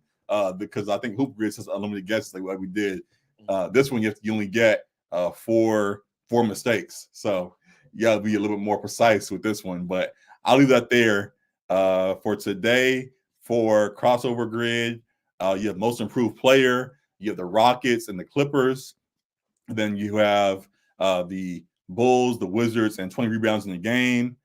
because I think Hoop Grid says unlimited guesses like we did. This one you only get four mistakes, so you gotta be a little bit more precise with this one. But I'll leave that there for today. For crossover grid, you have most improved player. You have the Rockets and the Clippers. Then you have the Bulls, the Wizards, and 20 rebounds in the game.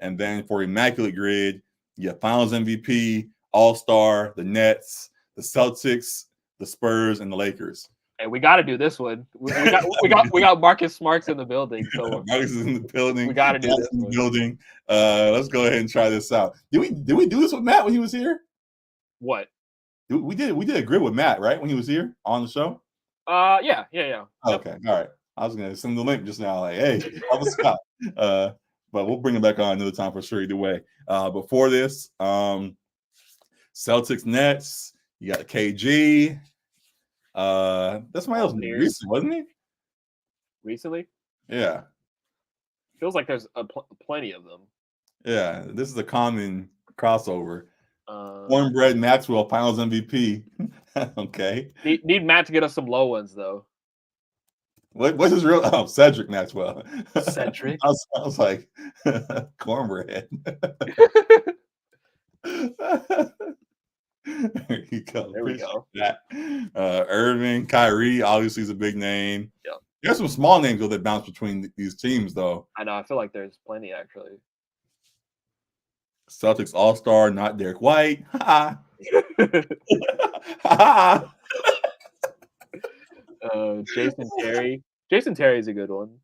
And then for immaculate grid, you have Finals MVP, All-Star, the Nets, the Celtics, the Spurs, and the Lakers. Hey, we got to do this one. We got Marcus Smarts in the building, so Marcus is in the building. We got to do this in the one. building. Let's go ahead and try this out. Did we do this with Matt when he was here? What? We did a grid with Matt, right? When he was here on the show. Yeah. Okay, all right. I was gonna send the link just now, like, hey, help us out. But we'll bring it back on another time for sure. Either way. Before this, Celtics Nets. You got KG. That's somebody else recently, wasn't he? Recently? Yeah. Feels like there's plenty of them. Yeah, this is a common crossover. Cornbread Maxwell, Finals MVP. Okay. Need Matt to get us some low ones though. What's his real? Oh, Cedric Maxwell. Cedric. I was like, cornbread. There you go. There we go. That. Irving, Kyrie, obviously is a big name. Yeah. There's some small names though that bounce between these teams though. I know. I feel like there's plenty actually. Celtics All-Star, not Derek White. Ha. Ha. Jason Terry. Jason Terry is a good one.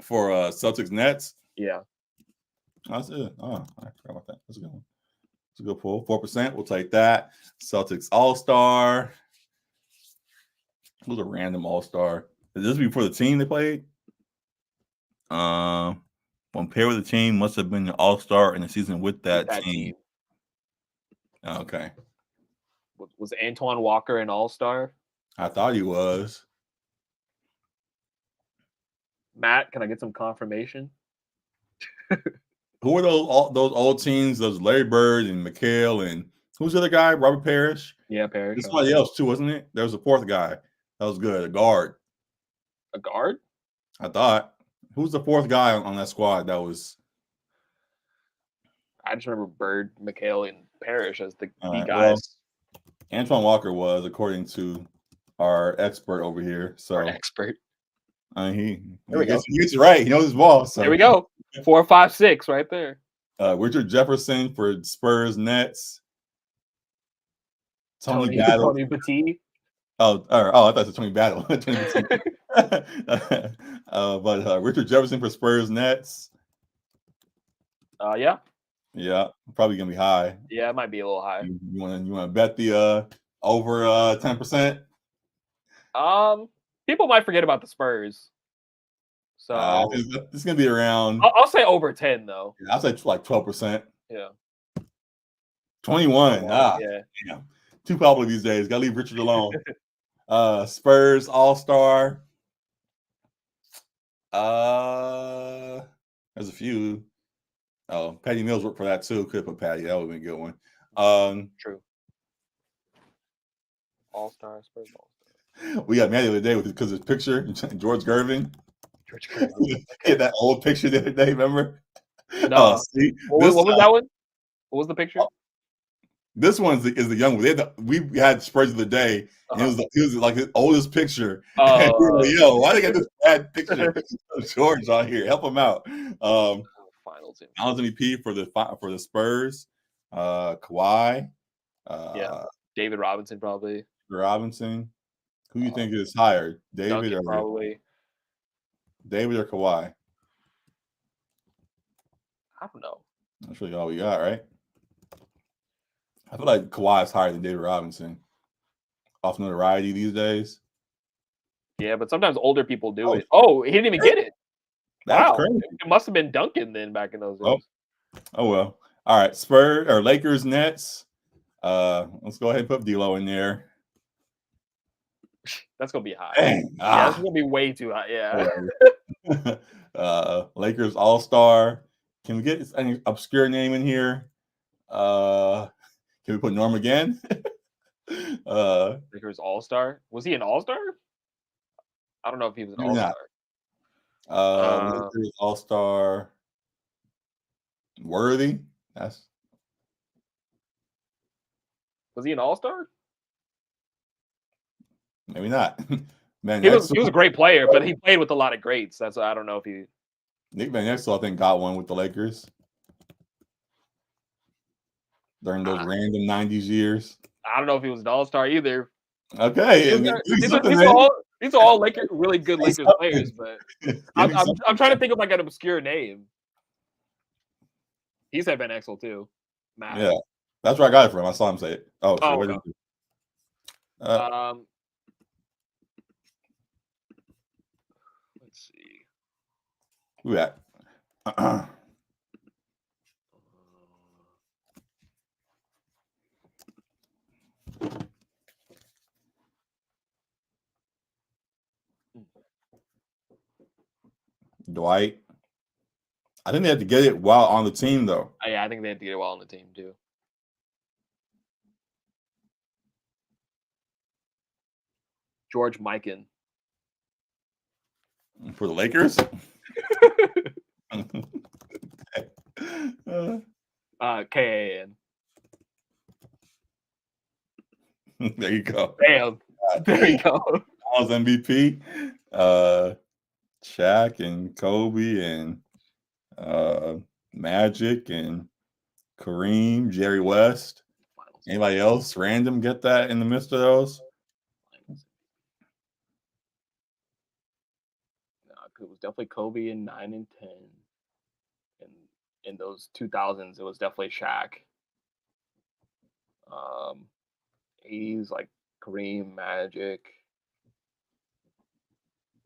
For Celtics Nets. Yeah. That's it. Oh, I forgot about that. That's a good one. It's a good pull. 4%. We'll take that. Celtics All-Star. Who's a random All-Star? Is this before the team they played? When paired with the team, must have been an All-Star in the season with that team. Okay. Was Antoine Walker an All-Star? I thought he was. Matt, can I get some confirmation? Who are those old teams? Those Larry Bird and McHale and who's the other guy? Robert Parrish? Yeah, Parrish. There's somebody else too, wasn't it? There was a fourth guy. That was good. A guard. A guard? I thought. Who's the fourth guy on that squad that was? I just remember Bird, McHale, and Parrish as the guys. Well, Antoine Walker was, according to our expert over here. So our expert. He gets it right. He knows his ball. So there we go. 4, 5, 6 right there. Richard Jefferson for Spurs Nets. Tony Battle. Tony Battie. I thought it was Tony Battle. But Richard Jefferson for Spurs Nets. Yeah. Yeah, probably gonna be high. Yeah, it might be a little high. You want to bet the over 10%? People might forget about the Spurs. So it's gonna be around. I'll say over 10 though. Yeah, I'll say like 12%. Yeah. 21. Yeah. Damn. Too popular these days. Gotta leave Richard alone. Spurs All-Star. There's a few. Oh, Patty Mills worked for that too. Could put Patty. That would have been a good one. True. All-Star, Spurs All-Star. We got mad the other day because his picture, George Gervin. George Gervin. He had that old picture the other day, remember? No. What was that one? What was the picture? This one is the young one. We had Spurs of the day, and it was like his oldest picture. And we were like, yo, why they got this bad picture of George on here? Help him out. Finals MVP for the Spurs. Kawhi. David Robinson probably. Robinson. Who you think is higher, David Duncan, or probably. David or Kawhi? I don't know. That's really all we got, right? I feel like Kawhi is higher than David Robinson. Off notoriety these days. Yeah, but sometimes older people do it. Oh, he didn't even get it. That's Wow. crazy. It must have been Duncan then back in those days. Oh well. All right. Spurs or Lakers Nets. Let's go ahead and put D'Lo in there. That's gonna be high. Dang. Yeah, that's gonna be way too high. Yeah. Lakers All-Star. Can we get any obscure name in here? Can we put Norm again? Lakers All-Star. Was he an All-Star? I don't know if he was an All-Star. Lakers All-Star. Worthy. Was he an All-Star? Maybe not. Man, he was a great player, but he played with a lot of greats. That's why I don't know if he. Nick Van Exel, I think, got one with the Lakers during those random '90s years. I don't know if he was an All-Star either. Okay, these are all Lakers, really good Lakers players, but I'm trying to think of like an obscure name. He said Van Exel too. Matt. Yeah, that's where I got it from. I saw him say it. Oh, so okay. Let's see. Who that? Dwight. I think they had to get it while on the team, though. Yeah, I think they had to get it while on the team too. George Mikan. For the Lakers? K-A-N. There you go. Damn. There you go. Finals MVP. Shaq and Kobe and Magic and Kareem, Jerry West. Anybody else random get that in the midst of those? It was definitely Kobe in 9 and 10. And in those 2000s, it was definitely Shaq. 80s, like Kareem, Magic.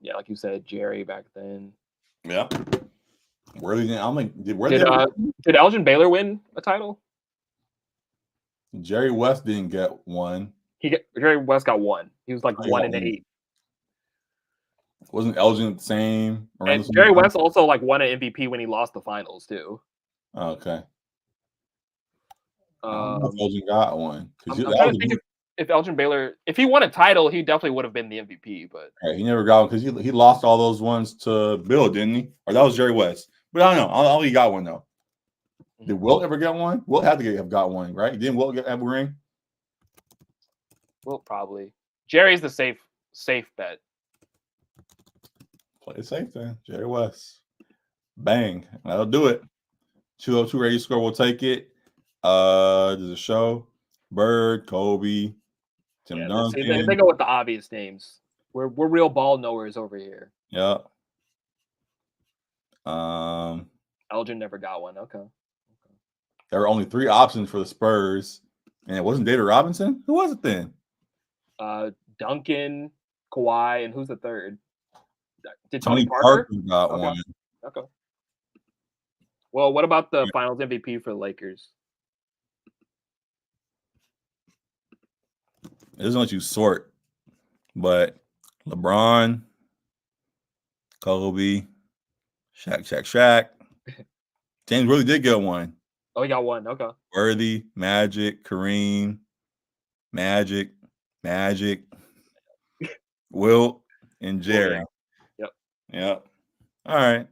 Yeah, like you said, Jerry back then. Yeah. Did Elgin Baylor win a title? Jerry West didn't get one. Jerry West got one. He was like 1 and 8. Wasn't Elgin the same? And Jerry West also like won an MVP when he lost the finals too. Okay. I don't know if Elgin got one. I'm trying to think if Elgin Baylor, if he won a title, he definitely would have been the MVP. But he never got one because he lost all those ones to Bill, didn't he? Or that was Jerry West. But I don't know. All he got one though. Did Wilt ever get one? Wilt had to have got one, right? Didn't Wilt have a ring? Wilt probably. Jerry's the safe bet. Play it safe then. Jerry West. Bang. That'll do it. 202 radio score. We'll take it. There's a show. Bird, Kobe, Tim Duncan. They go with the obvious names. We're real ball knowers over here. Yeah. Elgin never got one. Okay. There were only 3 options for the Spurs, and it wasn't David Robinson. Who was it then? Duncan, Kawhi, and who's the third? Did Tony Parker got one. Okay. Well, what about the Finals MVP for the Lakers? It doesn't let you sort, but LeBron, Kobe, Shaq. James really did get one. Oh, he got one. Okay. Worthy, Magic, Kareem, Magic, Wilt, and Jerry. Oh, yeah. Yep. All right.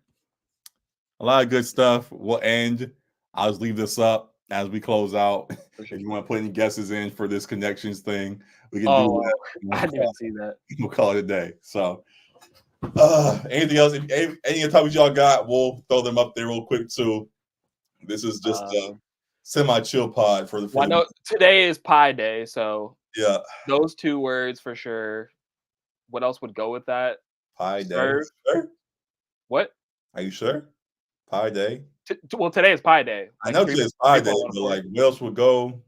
A lot of good stuff. We'll end. I'll just leave this up as we close out. For sure. If you want to put any guesses in for this connections thing, we can do that. I didn't even see that. We'll call it a day. So, anything else? Any topics y'all got, we'll throw them up there real quick too. This is just semi-chill pod for the. Well, I know today is Pi Day, so Yeah, those 2 words for sure. What else would go with that? Pi Day. Serve. Sure? What? Are you sure? Pi Day. Well, today is Pi Day. I Like know 3 today's Pi Day, but 3.14. like, what else would go?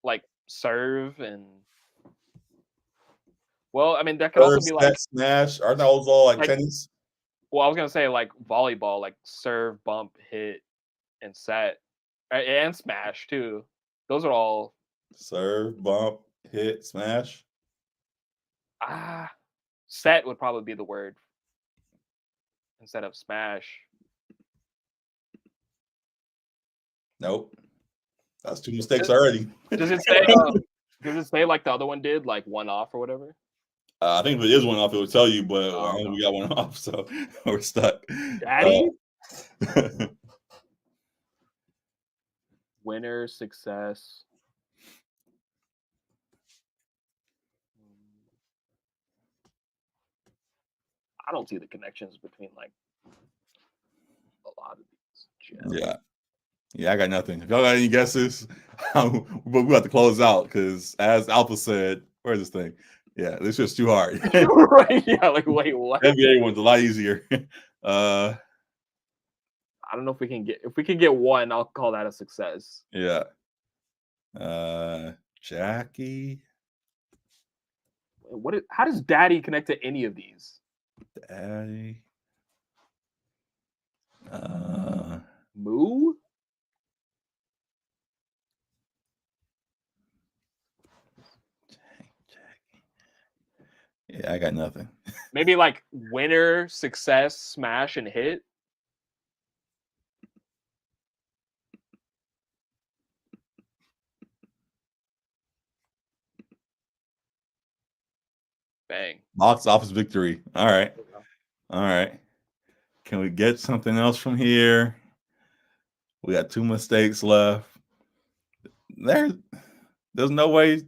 Like serve and well, I mean that could also Serve, be set, like smash. Aren't those all like like tennis? well, I was gonna say like volleyball, like serve, bump, hit, and set, and smash too. Those are all Serve, bump, hit, smash. ah set would probably be the word instead of smash. Nope. That's 2 mistakes already. Does it say? Does it say like the other one did, like one off or whatever? I think if it is one off, it would tell you, but I Oh, don't think no. we got one off, so we're stuck. Daddy, winner, success. I don't see the connections between like a lot of these. yeah, I got nothing. If y'all got any guesses, but we have to close out because, as Alpha said, where's this thing? Yeah, this is too hard. Right? Yeah. Like, wait, what? NBA one's a lot easier. I don't know if we can get one. I'll call that a success. Yeah. Jackie. How does Daddy connect to any of these? Daddy. Moo? Yeah, I got nothing. Maybe like winner, success, smash, and hit. Bang. Box office victory. All right. All right. Can we get something else from here? We got 2 mistakes left. There's no way.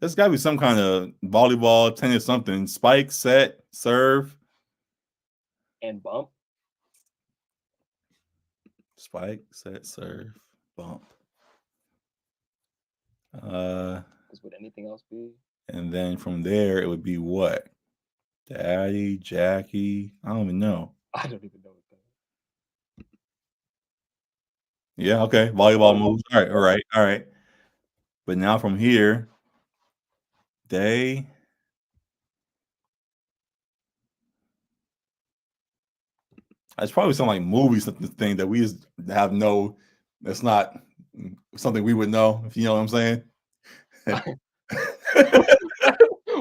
There's got to be some kind of volleyball, tennis, something. Spike, set, serve. And bump. Spike, set, serve, bump. Would anything else be? And then from there, it would be what? Daddy, Jackie. I don't even know. I don't even know what that is. Yeah, okay. Volleyball moves. All right, all right, all right. But now from here, they. It's probably some like movie something thing that we just have no. That's not something we would know. If you know what I'm saying.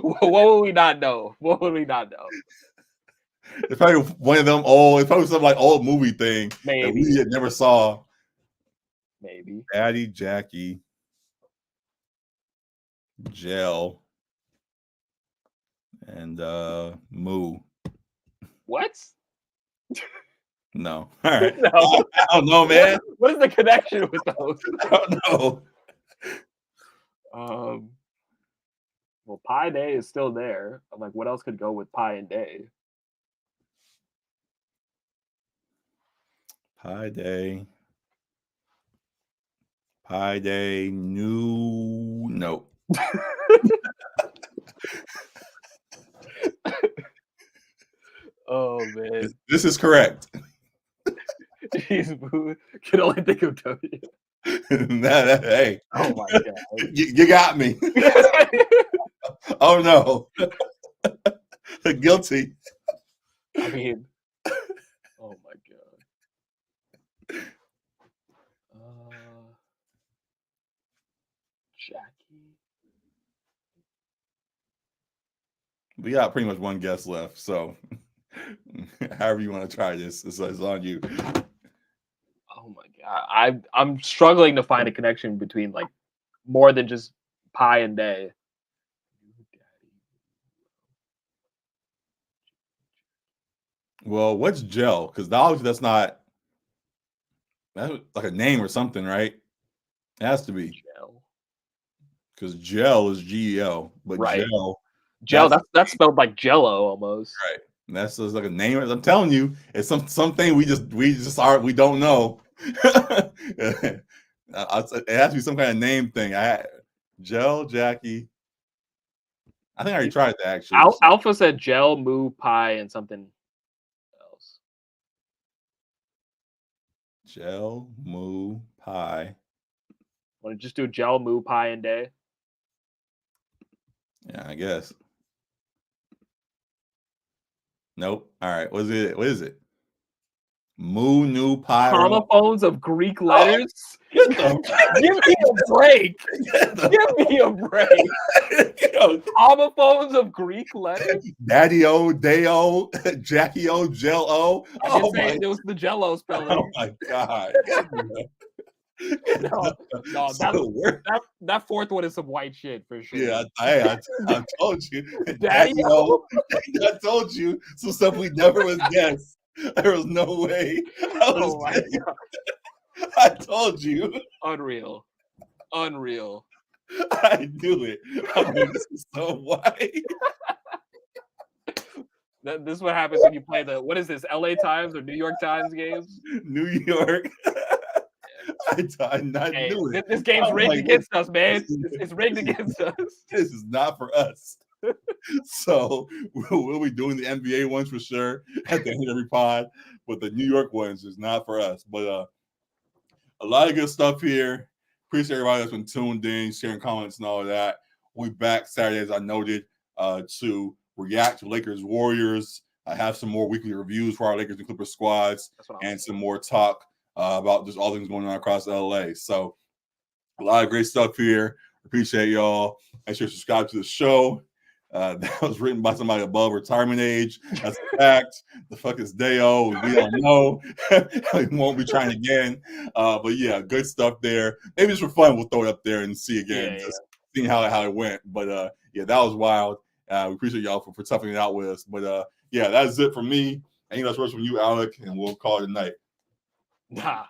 What would we not know? What would we not know? It's probably one of them old. It's probably some like old movie thing that we never saw. Maybe. Daddy, Jackie, Gel, and Moo. What? No. All right. No. I don't know, man. What is the connection with those? I don't know. Well, Pi Day is still there. I'm like, what else could go with Pi and Day? Pi Day. Pi Day. New. Nope. Oh man. This is correct. Jeez, boo. Can only think of W. Hey. Oh my god. You got me. Oh no. Guilty. I mean, oh my god. Jackie. We got pretty much one guess left, so however you want to try this, it's on you. Oh my god. I'm struggling to find a connection between like more than just Pi and Day. Well, what's gel? Because obviously that's like a name or something, right? It has to be. Gel. Because gel is GEL, but right. gel. Gel, that's spelled like Jello almost. Right. That's just like a name. I'm telling you, it's something we don't know. It has to be some kind of name thing. Gel Jackie. I think I already tried that actually. Alpha said gel, moo, pie, and something else. Gel, moo, pie. Want to just do gel, moo, pie, and day? Yeah, I guess. Nope. All right. What is it? Moo, new, pyro. Homophones of Greek letters? Give Give me a break. Give me a break. Homophones of Greek letters? Daddy-o, Day-o, Jackie-o, Gel-o. I did say it was the Jello spelling. Oh, my God. No, that fourth one is some white shit for sure. Yeah, I told you. Daddy-o. I told you some stuff we never would guess. There was no way. Oh my God. I told you. Unreal. I knew it. I mean, this is so white. This is what happens when you play what is this, LA Times or New York Times games? New York. I knew it. This game's rigged against us, man. It's rigged against us. This is not for us. So we'll be doing the NBA ones for sure at the end of every pod, but the New York ones is not for us. But a lot of good stuff here. Appreciate everybody that's been tuned in, sharing comments and all of that. We'll be back Saturday, as I noted, to react to Lakers Warriors. I have some more weekly reviews for our Lakers and Clippers squads and some more talk about just all things going on across LA. So a lot of great stuff here. Appreciate y'all. Make sure to subscribe to the show. That was written by somebody above retirement age. That's a fact. The fuck is Day-o? We don't know. We won't be trying again. But yeah, good stuff there. Maybe just for fun, we'll throw it up there and see again. Just seeing how it went. But yeah, that was wild. We appreciate y'all for toughing it out with us. But yeah, that's it from me. Anything else from you, Alec, and we'll call it a night. Nah.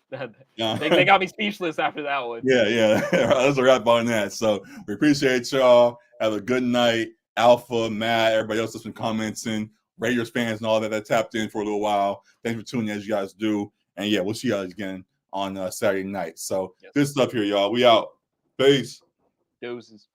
They got me speechless after that one. Yeah. That's a wrap on that. So we appreciate y'all. Have a good night. Alpha, Matt, everybody else that's been commenting, Raiders fans and all that tapped in for a little while. Thanks for tuning in as you guys do. And yeah, we'll see you guys again on Saturday night. So good stuff here, y'all. We out. Peace. Doses.